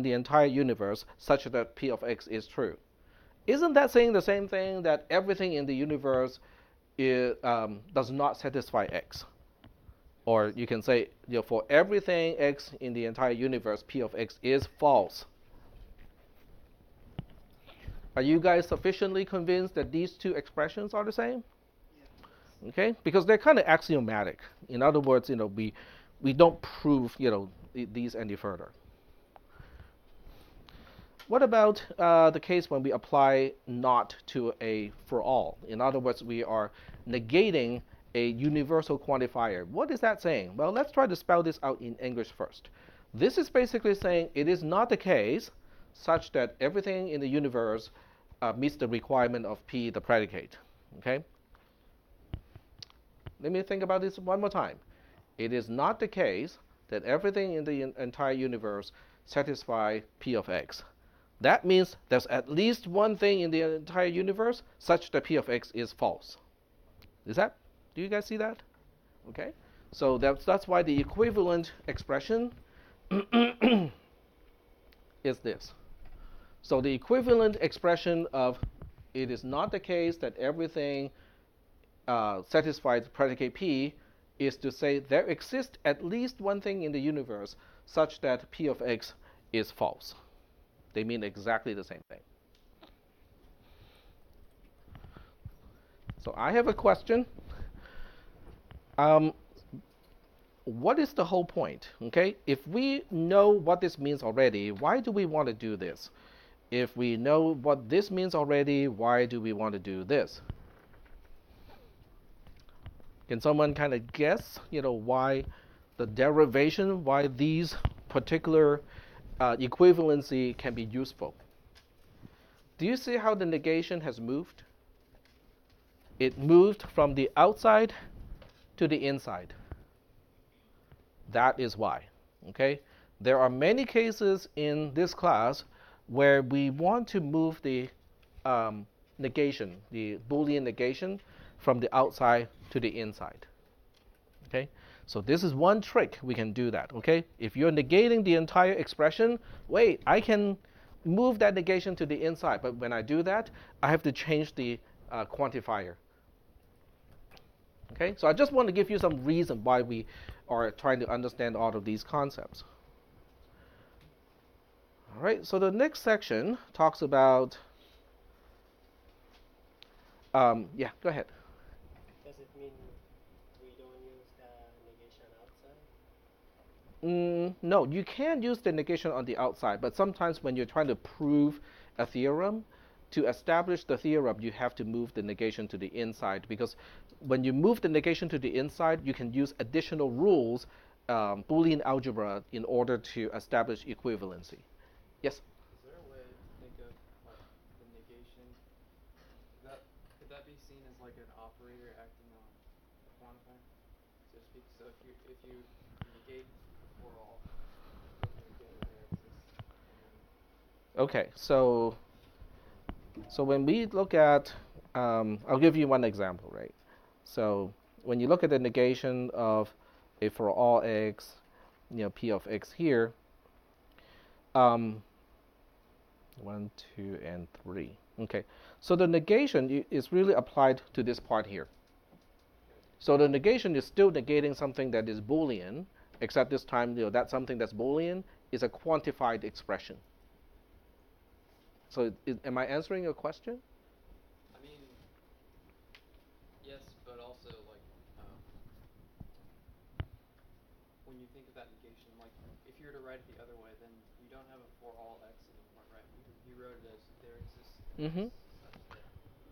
the entire universe such that p of x is true. Isn't that saying the same thing that everything in the universe does not satisfy x? Or you can say, for everything x in the entire universe, p of x is false. Are you guys sufficiently convinced that these two expressions are the same? Yeah. Okay, because they're kind of axiomatic. In other words, we don't prove these any further. What about the case when we apply not to a for all? In other words, we are negating a universal quantifier. What is that saying? Well, let's try to spell this out in English first. This is basically saying it is not the case such that everything in the universe meets the requirement of P, the predicate. Okay? Let me think about this one more time. It is not the case that everything in the entire universe satisfies P of x. That means there's at least one thing in the entire universe such that P of x is false. Do you guys see that? Okay? So that's why the equivalent expression is this. So the equivalent expression of it is not the case that everything satisfies predicate P is to say there exists at least one thing in the universe such that P of x is false. They mean exactly the same thing. So I have a question. What is the whole point? Okay, if we know what this means already, why do we want to do this? If we know what this means already, why do we want to do this? Can someone kind of guess, why the derivation, why these particular equivalency can be useful? Do you see how the negation has moved? It moved from the outside to the inside. That is why. Okay? There are many cases in this class where we want to move the negation, the Boolean negation, from the outside to the inside. Okay? So this is one trick we can do that. Okay? If you're negating the entire expression, wait, I can move that negation to the inside, but when I do that, I have to change the quantifier. Okay? So I just want to give you some reason why we are trying to understand all of these concepts. All right, so the next section talks about, yeah, go ahead. Does it mean we don't use the negation outside? No, you can use the negation on the outside, but sometimes when you're trying to prove a theorem, to establish the theorem, you have to move the negation to the inside, because when you move the negation to the inside, you can use additional rules, Boolean algebra, in order to establish equivalency. Yes? Is there a way to think of the negation? Could that be seen as like an operator acting on quantifier, so to speak. So if you negate for all, then you're getting there exists, and then Okay, so when we look at, I'll give you one example, right? So when you look at the negation of a for all x, p of x here, 1, 2, and 3. Okay, so the negation is really applied to this part here. So the negation is still negating something that is Boolean, except this time, that something that's Boolean is a quantified expression. So am I answering your question? I mean, yes, but also like when you think of that negation, like if you were to write it the other way, then you don't have a for all x anymore, right? You wrote it as there exists Mm-hmm. such that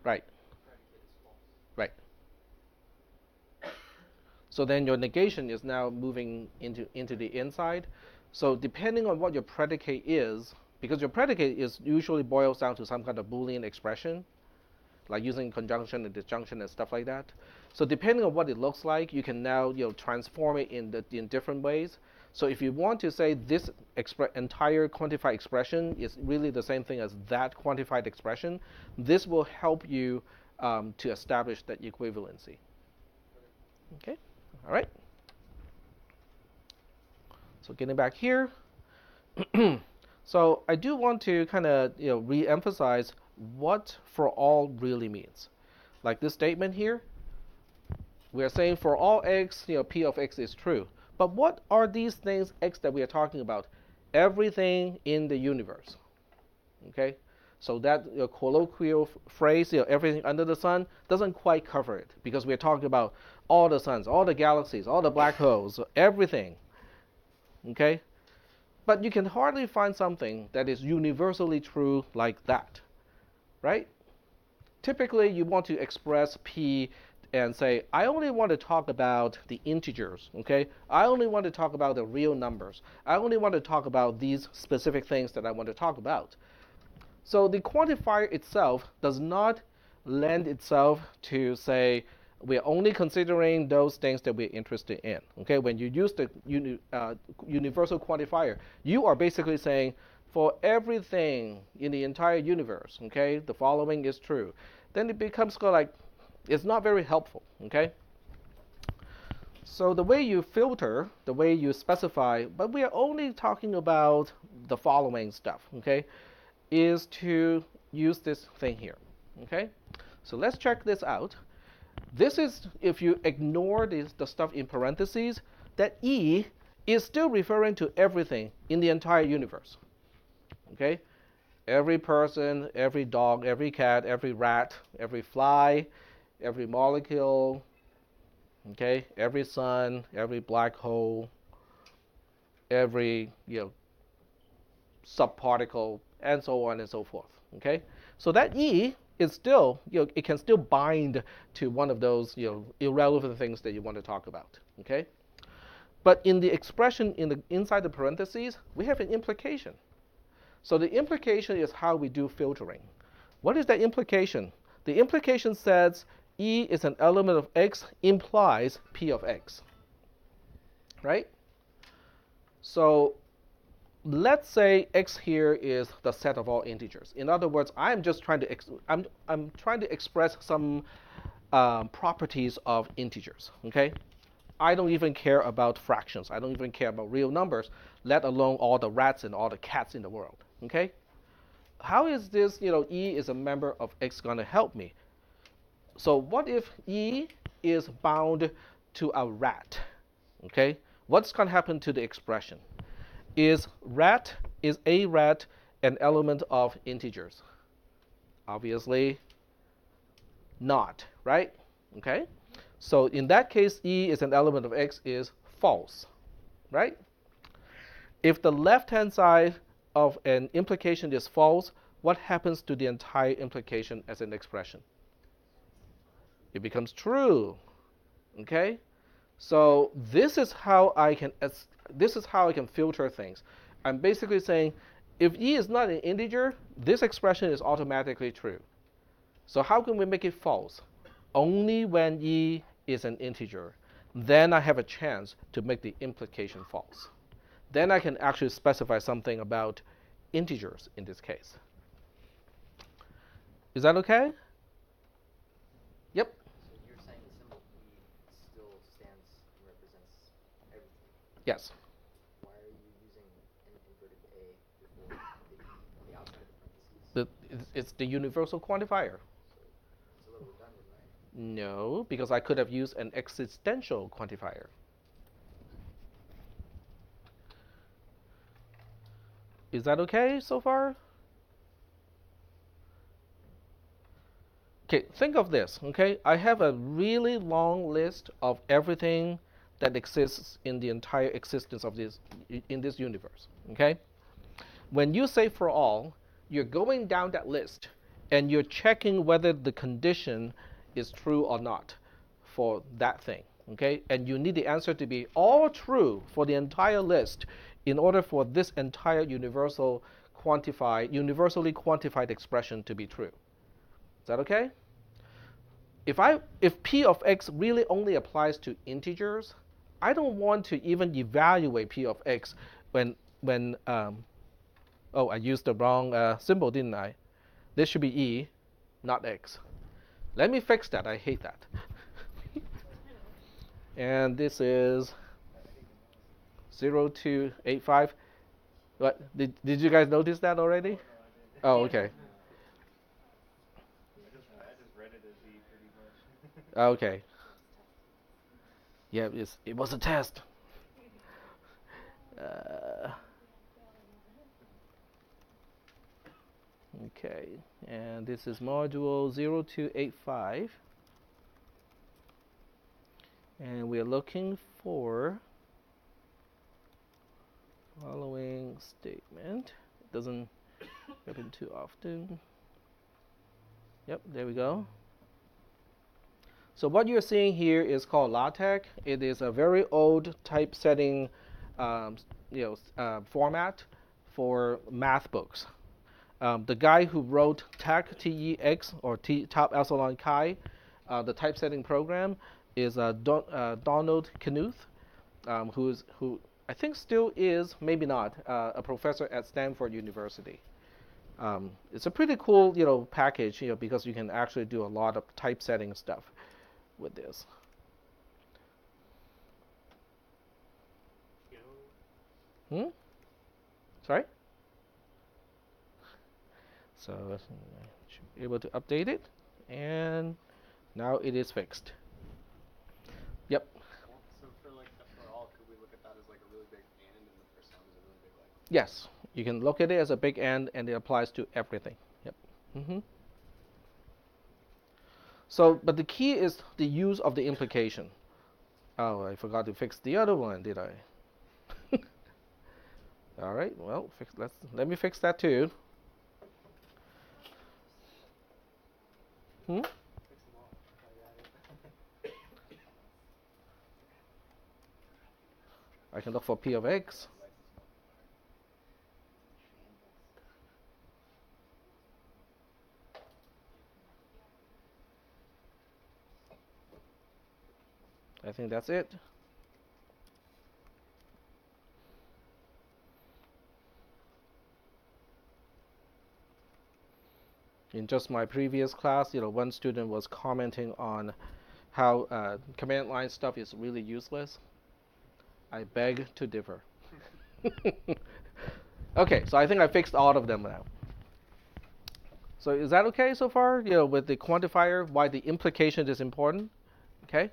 Right. the predicate is false. Right. So then your negation is now moving into the inside. So depending on what your predicate is, because your predicate is usually boils down to some kind of Boolean expression, like using conjunction and disjunction and stuff like that. So depending on what it looks like, you can now transform it in different ways. So if you want to say this entire quantified expression is really the same thing as that quantified expression, this will help you to establish that equivalency. Okay, all right. So getting back here, so I do want to kind of re-emphasize what for all really means. Like this statement here, we are saying for all x, p of x is true. But what are these things x that we are talking about? Everything in the universe. Okay, so that colloquial phrase, everything under the sun, doesn't quite cover it because we're talking about all the suns, all the galaxies, all the black holes, everything. Okay, but you can hardly find something that is universally true like that, right? Typically, you want to express p and say, I only want to talk about the integers, okay? I only want to talk about the real numbers. I only want to talk about these specific things that I want to talk about. So the quantifier itself does not lend itself to say, we're only considering those things that we're interested in, okay? When you use the universal quantifier, you are basically saying, for everything in the entire universe, okay, the following is true. Then it becomes kind of like, it's not very helpful, okay? So the way you filter, the way you specify, but we are only talking about the following stuff, okay, is to use this thing here, okay? So let's check this out. This is, if you ignore the stuff in parentheses, that E is still referring to everything in the entire universe, okay? Every person, every dog, every cat, every rat, every fly, every molecule, okay, every sun, every black hole, every subparticle, and so on and so forth. Okay, so that E is still it can still bind to one of those irrelevant things that you want to talk about. Okay, but in the expression inside the parentheses, we have an implication. So the implication is how we do filtering. What is that implication? The implication says E is an element of X implies P of X, right? So let's say X here is the set of all integers. In other words, I'm just trying to I'm trying to express some properties of integers. Okay, I don't even care about fractions. I don't even care about real numbers, let alone all the rats and all the cats in the world. Okay, how is this E is a member of X going to help me? So what if E is bound to a rat? Okay, what's going to happen to the expression? Is a rat an element of integers? Obviously not, right? Okay, so in that case, E is an element of X is false, right? If the left-hand side of an implication is false, what happens to the entire implication as an expression? It becomes true. Okay, so this is how I can filter things. I'm basically saying, if E is not an integer, this expression is automatically true. So how can we make it false? Only when E is an integer, then I have a chance to make the implication false. Then I can actually specify something about integers in this case. Is that okay? Yep. So you're saying the symbol E still stands and represents everything. Yes. Why are you using an inverted A before the E on the outside of the parentheses? It's the universal quantifier. So it's a little redundant, right? No, because I could have used an existential quantifier. Is that okay so far? Okay, think of this, okay? I have a really long list of everything that exists in the entire existence of this in this universe, okay? When you say for all, you're going down that list and you're checking whether the condition is true or not for that thing, okay? And you need the answer to be all true for the entire list in order for this entire universally quantified expression to be true. Is that okay? If p of x really only applies to integers, I don't want to even evaluate p of x when oh, I used the wrong symbol, didn't I? This should be e, not x. Let me fix that. I hate that. And this is 0285. What did you guys notice that already? Oh, okay. I just read it as E pretty much. Okay. Yeah, it was a test. Okay, and this is module 0285. And we're looking for following statement. It doesn't happen too often. Yep, there we go. So what you're seeing here is called LaTeX. It is a very old typesetting format for math books. The guy who wrote TeX, T-E-X, or Top Epsilon Chi, the typesetting program, is Donald Knuth, who I think still is, maybe not, a professor at Stanford University. It's a pretty cool, package, because you can actually do a lot of typesetting stuff with this. Sorry? So I should be able to update it, and now it is fixed. Yep. So for like the for all, could we look at that as like a really big and the first one is a really big like? Yes, you can look at it as a big and it applies to everything. Yep. So, but the key is the use of the implication. Oh, I forgot to fix the other one, did I? All right. Well, let me fix that too. I can look for p of x. I think that's it. In just my previous class, one student was commenting on how command line stuff is really useless. I beg to differ. Okay, so I think I fixed all of them now. So is that okay so far? With the quantifier, why the implication is important? Okay.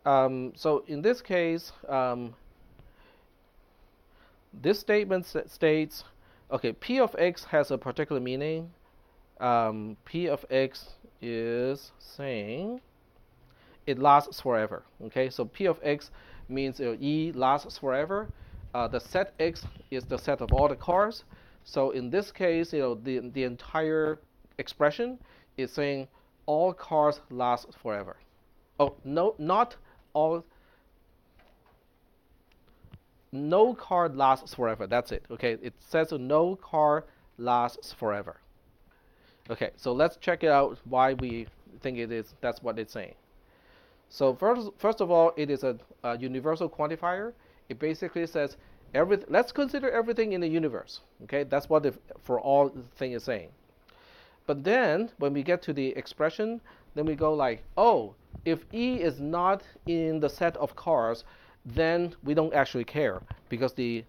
So in this case, this statement states, okay, p of x has a particular meaning. P of x is saying it lasts forever. Okay, so p of x means E lasts forever. The set x is the set of all the cars. So in this case, the entire expression is saying all cars last forever. Oh, no, not all. No car lasts forever. That's it. Okay, it says no car lasts forever. Okay, so let's check it out why we think it is, that's what it's saying. So first of all, it is a universal quantifier. It basically says let's consider everything in the universe. Okay, that's what the for all thing is saying. But then when we get to the expression, then we go like, oh, if E is not in the set of cars, then we don't actually care because the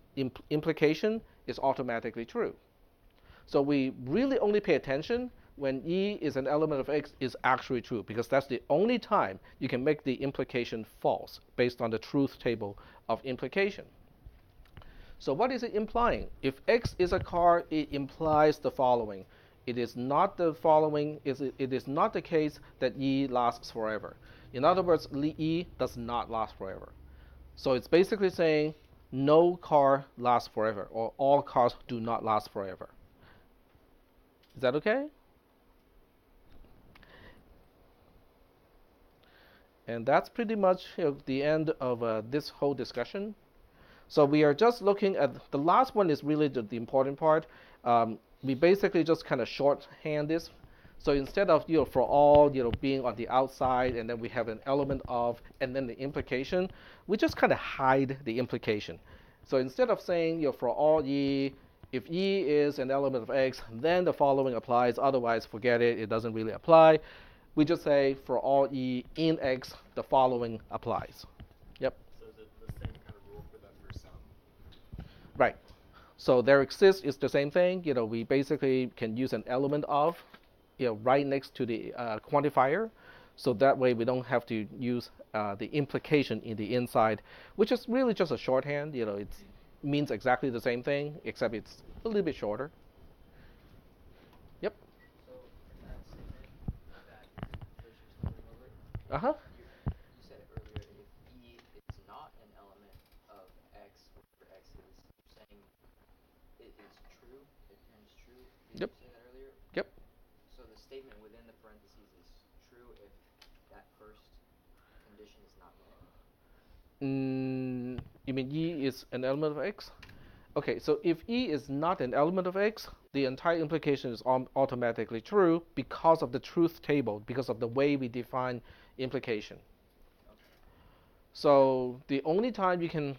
implication is automatically true. So we really only pay attention when E is an element of X is actually true, because that's the only time you can make the implication false based on the truth table of implication. So what is it implying? If X is a car, it implies the following. It is not the following, it is not the case that E lasts forever. In other words, E does not last forever. So it's basically saying no car lasts forever, or all cars do not last forever. Is that okay? And that's pretty much the end of this whole discussion. So we are just looking at the last one is really the important part. We basically just kind of shorthand this. So instead of for all being on the outside, and then we have an element of, and then the implication, we just kind of hide the implication. So instead of saying for all E, if E is an element of X, then the following applies. Otherwise, forget it. It doesn't really apply. We just say for all E in X, the following applies. Yep. So is it the same kind of rule for that for sum? Right. So there exists is the same thing. We basically can use an element of, right next to the quantifier. So that way we don't have to use the implication in the inside, which is really just a shorthand. It means exactly the same thing, except it's a little bit shorter. Yep. So in that statement that Josh was going over, Uh-huh. you said earlier if E is not an element of X, where X is, you're saying it is true, it turns true. Did Yep. you say that earlier? Yep. So the statement within the parentheses is true if that first condition is not met. You mean E is an element of X? Okay, so if E is not an element of X, the entire implication is automatically true because of the truth table, because of the way we define implication. So the only time you can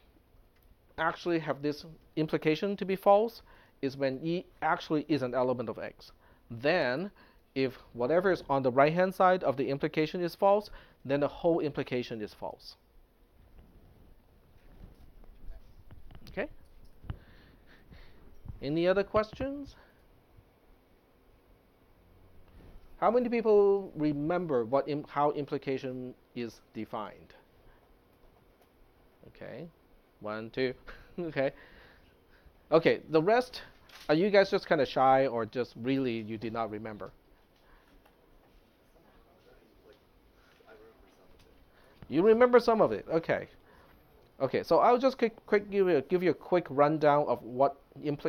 actually have this implication to be false is when E actually is an element of X. Then, if whatever is on the right-hand side of the implication is false, then the whole implication is false. Okay? Any other questions? How many people remember how implication is defined? Okay. 1, 2. Okay. Okay, the rest, are you guys just kind of shy, or just really you did not remember? You remember some of it. Okay. Okay, so I'll just quick give you a quick rundown of what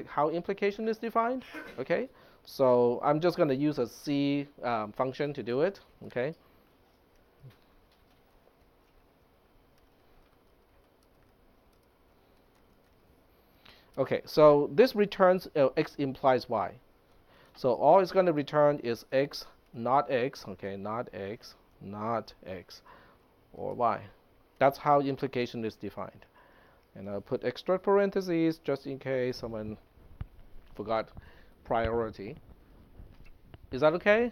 how implication is defined. Okay, so I'm just going to use a C function to do it. Okay. Okay, so this returns X implies Y. So all it's going to return is X, not X. Okay, not X, not X, or Y. That's how implication is defined. And I'll put extra parentheses just in case someone forgot priority. Is that okay?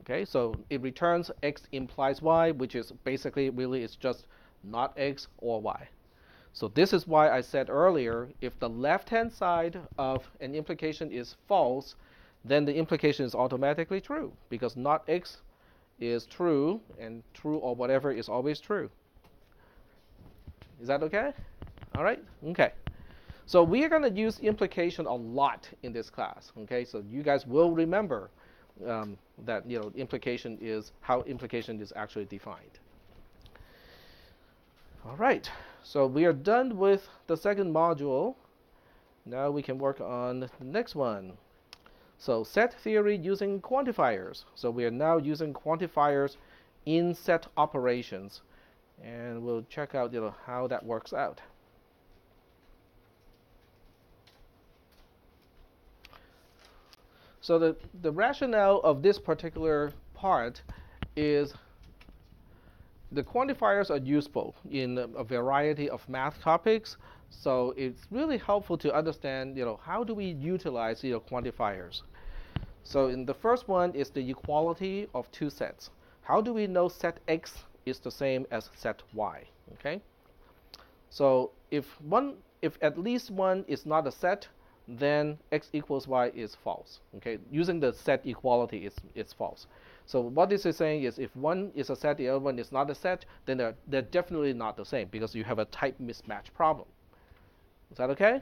Okay, so it returns X implies Y, which is basically really it's just not X or Y. So this is why I said earlier, if the left-hand side of an implication is false, then the implication is automatically true, because not X is true, and true or whatever is always true. Is that okay? All right? Okay. So we are going to use implication a lot in this class. Okay, so you guys will remember that implication is how implication is actually defined. All right. So we are done with the second module. Now we can work on the next one. So set theory using quantifiers. So we are now using quantifiers in set operations, and we'll check out how that works out. So the rationale of this particular part is the quantifiers are useful in a variety of math topics. So it's really helpful to understand, how do we utilize, quantifiers. So in the first one is the equality of two sets. How do we know set X is the same as set Y? Okay. So if at least one is not a set, then X equals Y is false. Okay. Using the set equality, it's false. So what this is saying is if one is a set, the other one is not a set, then they're definitely not the same because you have a type mismatch problem. Is that okay?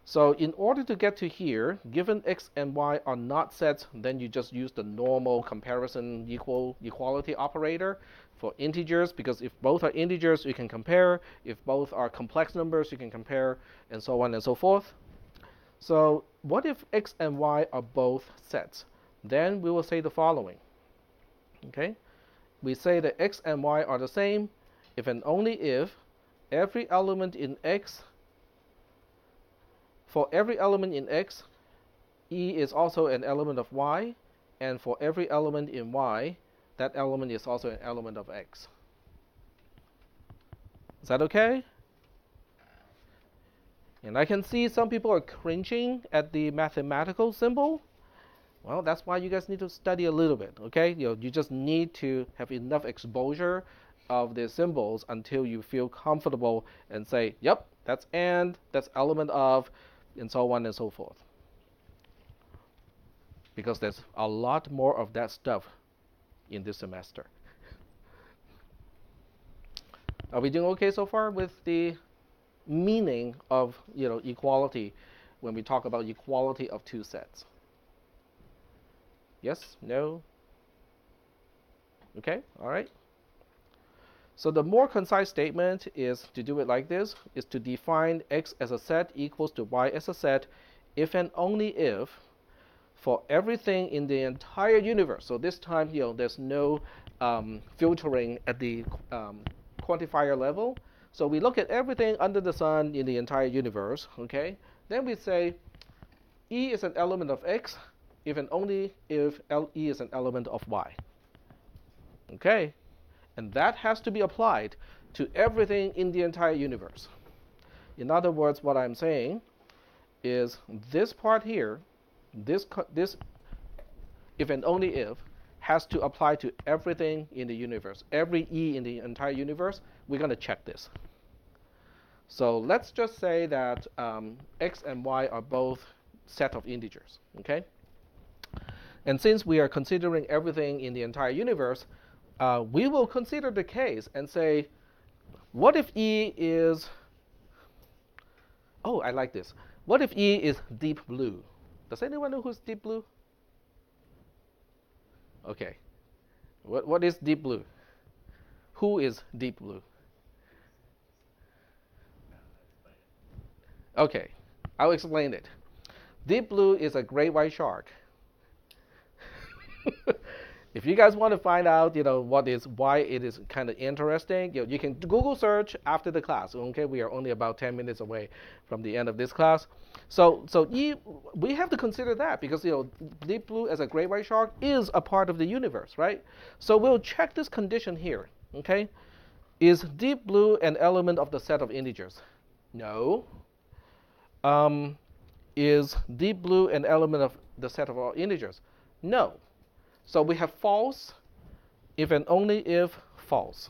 So in order to get to here, given X and Y are not sets, then you just use the normal comparison equality operator for integers, because if both are integers, you can compare. If both are complex numbers, you can compare, and so on and so forth. So what if X and Y are both sets? Then we will say the following. Okay? We say that X and Y are the same if and only if every element in X, for every element in X, E is also an element of Y, and for every element in Y, that element is also an element of X. Is that okay? And I can see some people are cringing at the mathematical symbol. Well, that's why you guys need to study a little bit, okay? You just need to have enough exposure of the symbols until you feel comfortable and say, yep, that's and, that's element of, and so on and so forth. Because there's a lot more of that stuff in this semester. Are we doing okay so far with the meaning of equality when we talk about equality of two sets? Yes? No? Okay? All right. So the more concise statement is to do it like this, is to define X as a set equals to Y as a set if and only if for everything in the entire universe. So this time, there's no filtering at the quantifier level. So we look at everything under the sun in the entire universe, okay? Then we say E is an element of X if and only if E is an element of Y. Okay? And that has to be applied to everything in the entire universe. In other words, what I'm saying is this part here, this if and only if, has to apply to everything in the universe. Every E in the entire universe, we're going to check this. So let's just say that X and Y are both set of integers, okay? And since we are considering everything in the entire universe, we will consider the case and say, what if E is, I like this. What if E is deep blue? Does anyone know who's deep blue? Okay. What is deep blue? Who is deep blue? Okay, I'll explain it. Deep blue is a great white shark. If you guys want to find out, why it is kind of interesting, you can Google search after the class. Okay, we are only about 10 minutes away from the end of this class. So we have to consider that because deep blue as a great white shark is a part of the universe, right? So we'll check this condition here. Okay, is deep blue an element of the set of integers? No. Is deep blue an element of the set of all integers? No. So we have false if and only if false.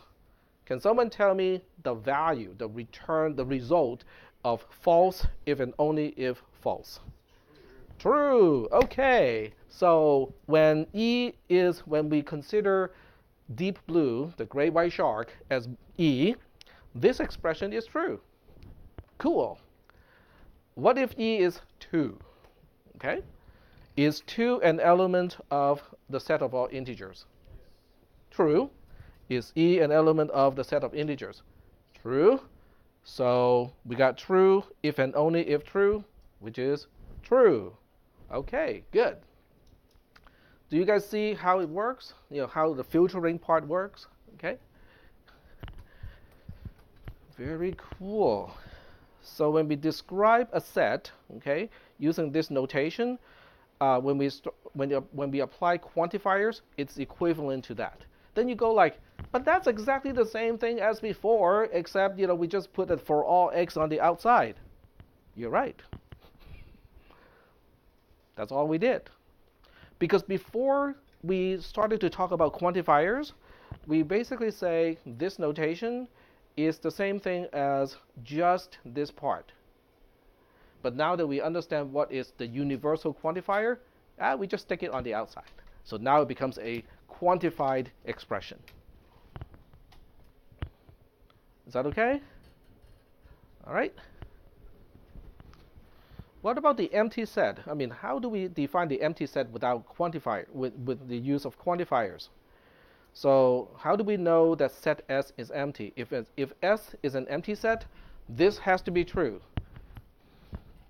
Can someone tell me the value, the return, the result of false if and only if false? True. Okay. So when we consider deep blue, the great white shark, as E, this expression is true. Cool. What if E is 2? Okay. Is 2 an element of the set of all integers? True. Is E an element of the set of integers? True. So we got true if and only if true, which is true. Okay, good. Do you guys see how it works? How the filtering part works? Okay. Very cool. So when we describe a set, okay, using this notation, when we apply quantifiers, it's equivalent to that. Then you go like, but that's exactly the same thing as before, except we just put it for all x on the outside. You're right. That's all we did. Because before we started to talk about quantifiers, we basically say this notation is the same thing as just this part. But now that we understand what is the universal quantifier, we just stick it on the outside. So now it becomes a quantified expression. Is that okay? All right. What about the empty set? I mean, how do we define the empty set without quantifier, with the use of quantifiers? So how do we know that set S is empty? If S is an empty set, this has to be true.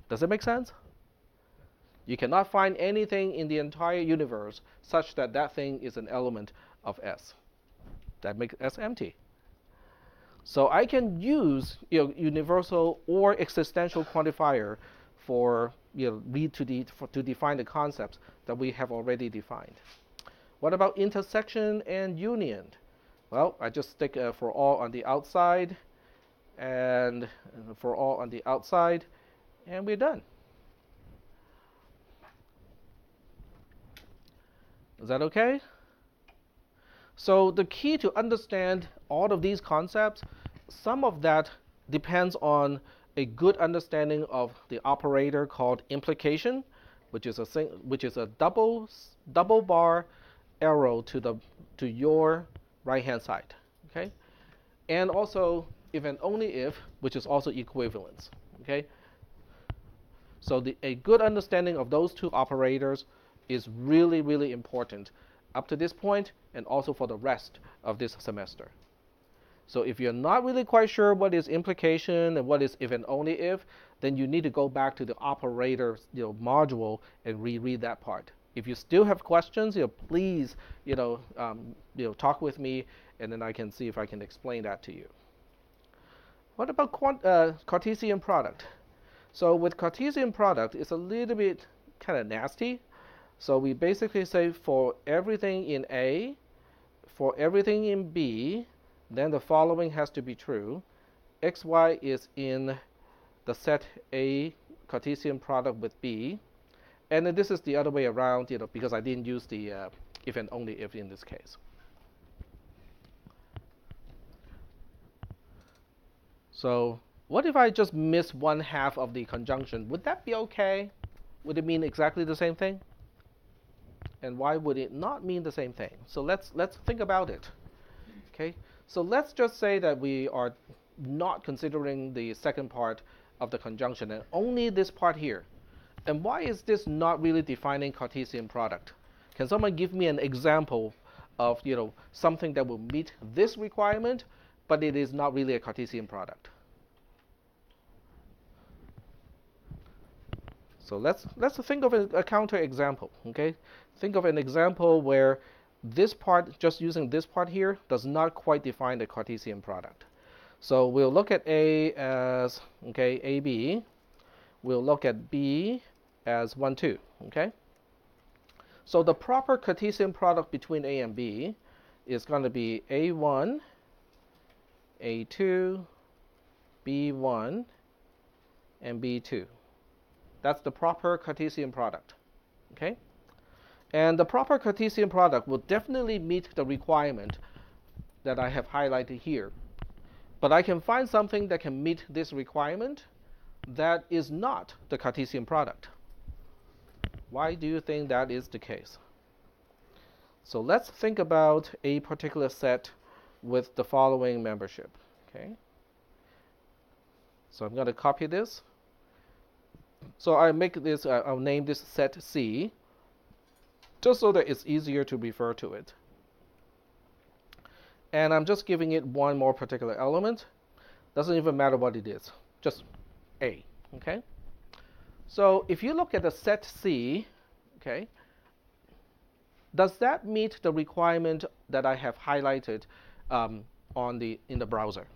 Does it make sense? You cannot find anything in the entire universe such that that thing is an element of S. That makes S empty. So I can use universal or existential quantifier for to define the concepts that we have already defined. What about intersection and union? Well, I just stick for all on the outside and for all on the outside, and we're done. Is that okay? So the key to understand all of these concepts, some of that depends on a good understanding of the operator called implication, which is a double bar arrow to your right hand side, okay? And also if and only if, which is also equivalence, okay? So a good understanding of those two operators is really, really important up to this point and also for the rest of this semester. So if you're not really quite sure what is implication and what is if and only if, then you need to go back to the operator module and reread that part. If you still have questions, please talk with me, and then I can see if I can explain that to you. What about Cartesian product? So with Cartesian product, it's a little bit kind of nasty. So we basically say for everything in A, for everything in B, then the following has to be true. XY is in the set A Cartesian product with B. And then this is the other way around, because I didn't use the if and only if in this case. So what if I just miss one half of the conjunction? Would that be okay? Would it mean exactly the same thing? And why would it not mean the same thing? So let's think about it. Okay. So let's just say that we are not considering the second part of the conjunction and only this part here. And why is this not really defining Cartesian product? Can someone give me an example of something that will meet this requirement, but it is not really a Cartesian product? So let's think of a counter example. Okay, think of an example where this part, just using this part here, does not quite define the Cartesian product. So we'll look at A as AB. We'll look at B as 1, 2. Okay. So the proper Cartesian product between A and B is going to be A1, A2, B1, and B2. That's the proper Cartesian product. Okay. And the proper Cartesian product will definitely meet the requirement that I have highlighted here. But I can find something that can meet this requirement that is not the Cartesian product. Why do you think that is the case? So let's think about a particular set with the following membership. Okay. So I'm going to copy this. So I'll name this set C, just so that it's easier to refer to it. And I'm just giving it one more particular element. Doesn't even matter what it is, just A. Okay. So if you look at the set C, okay, does that meet the requirement that I have highlighted in the browser?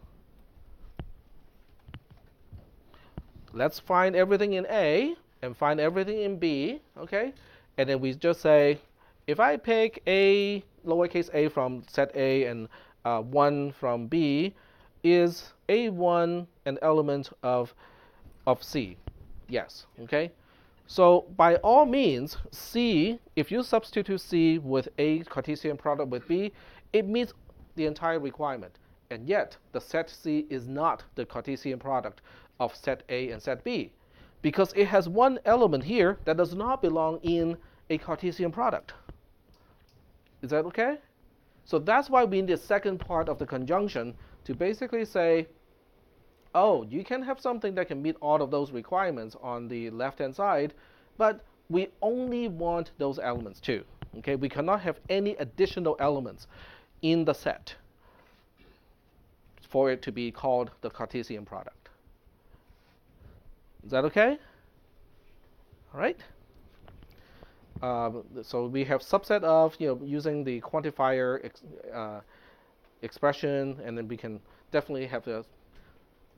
Let's find everything in A and find everything in B, okay? and then we just say, if I pick a lowercase a from set A and 1 from B, is A1 an element of C? Yes, okay? So by all means, C, if you substitute C with A Cartesian product with B, it meets the entire requirement. And yet, the set C is not the Cartesian product of set A and set B, because it has one element here that does not belong in a Cartesian product. Is that okay? So that's why we need the second part of the conjunction to basically say, oh, you can have something that can meet all of those requirements on the left-hand side, but we only want those elements too. Okay, we cannot have any additional elements in the set for it to be called the Cartesian product. Is that okay? All right. So we have subset of, using the quantifier expression, and then we can definitely have a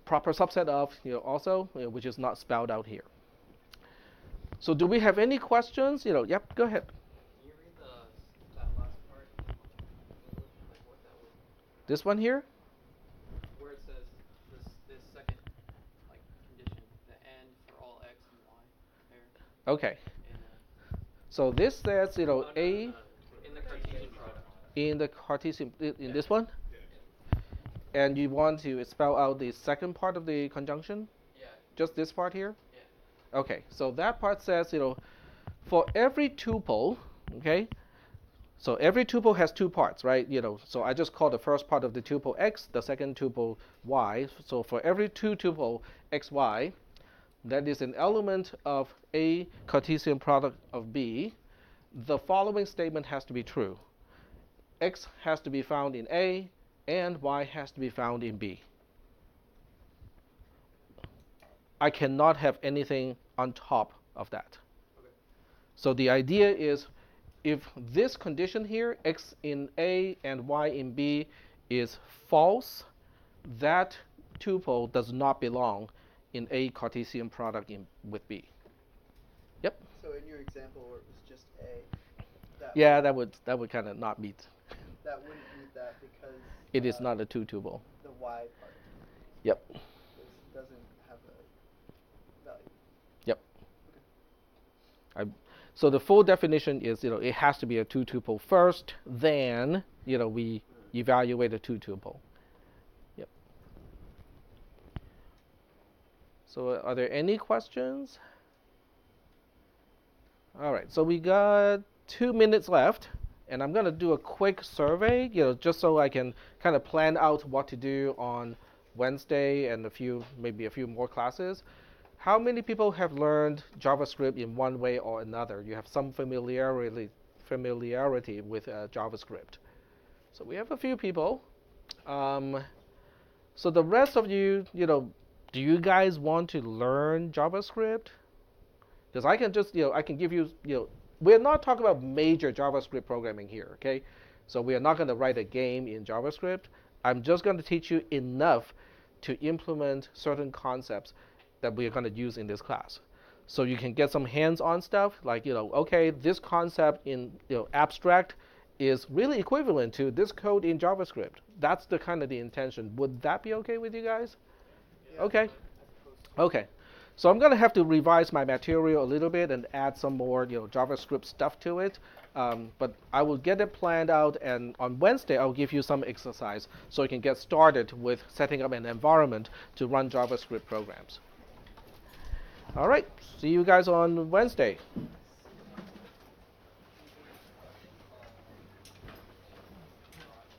proper subset of, also, which is not spelled out here. So do we have any questions? Yep, go ahead. Can you read that last part in English, like what that was? This one here? Where it says this second condition, the and for all x and y there. Okay. In, So this says, A in the Cartesian product. in the Cartesian, in this one? And you want to spell out the second part of the conjunction? Yeah. Just this part here? Yeah. Okay, so that part says, for every tuple, okay, so every tuple has two parts, right? So I just call the first part of the tuple x, the second tuple y. So for every two tuple xy, that is an element of A Cartesian product of B, the following statement has to be true. X has to be found in A, and Y has to be found in B. I cannot have anything on top of that. Okay. So the idea is, if this condition here, X in A and Y in B, is false, that tuple does not belong in A Cartesian product with B. Yep. So in your example where it was just A, that would kind of not meet. that wouldn't meet that because It is not a two tuple. the Y part Yep. doesn't have a value. Yep. So the full definition is, it has to be a two tuple first, then, we evaluate a two tuple. Yep. So are there any questions? All right, so we got 2 minutes left, and I'm going to do a quick survey, just so I can kind of plan out what to do on Wednesday and maybe a few more classes. How many people have learned JavaScript in one way or another? You have some familiarity with JavaScript. So we have a few people. So the rest of you, do you guys want to learn JavaScript? Because I can just, I can give you, we're not talking about major JavaScript programming here, okay? So we are not going to write a game in JavaScript. I'm just going to teach you enough to implement certain concepts that we are going to use in this class. So you can get some hands-on stuff, like, okay, this concept in, abstract is really equivalent to this code in JavaScript. That's the kind of the intention. Would that be okay with you guys? Yeah. Okay. Okay. So I'm going to have to revise my material a little bit and add some more, JavaScript stuff to it. But I will get it planned out, and on Wednesday I'll give you some exercise so you can get started with setting up an environment to run JavaScript programs. All right. See you guys on Wednesday.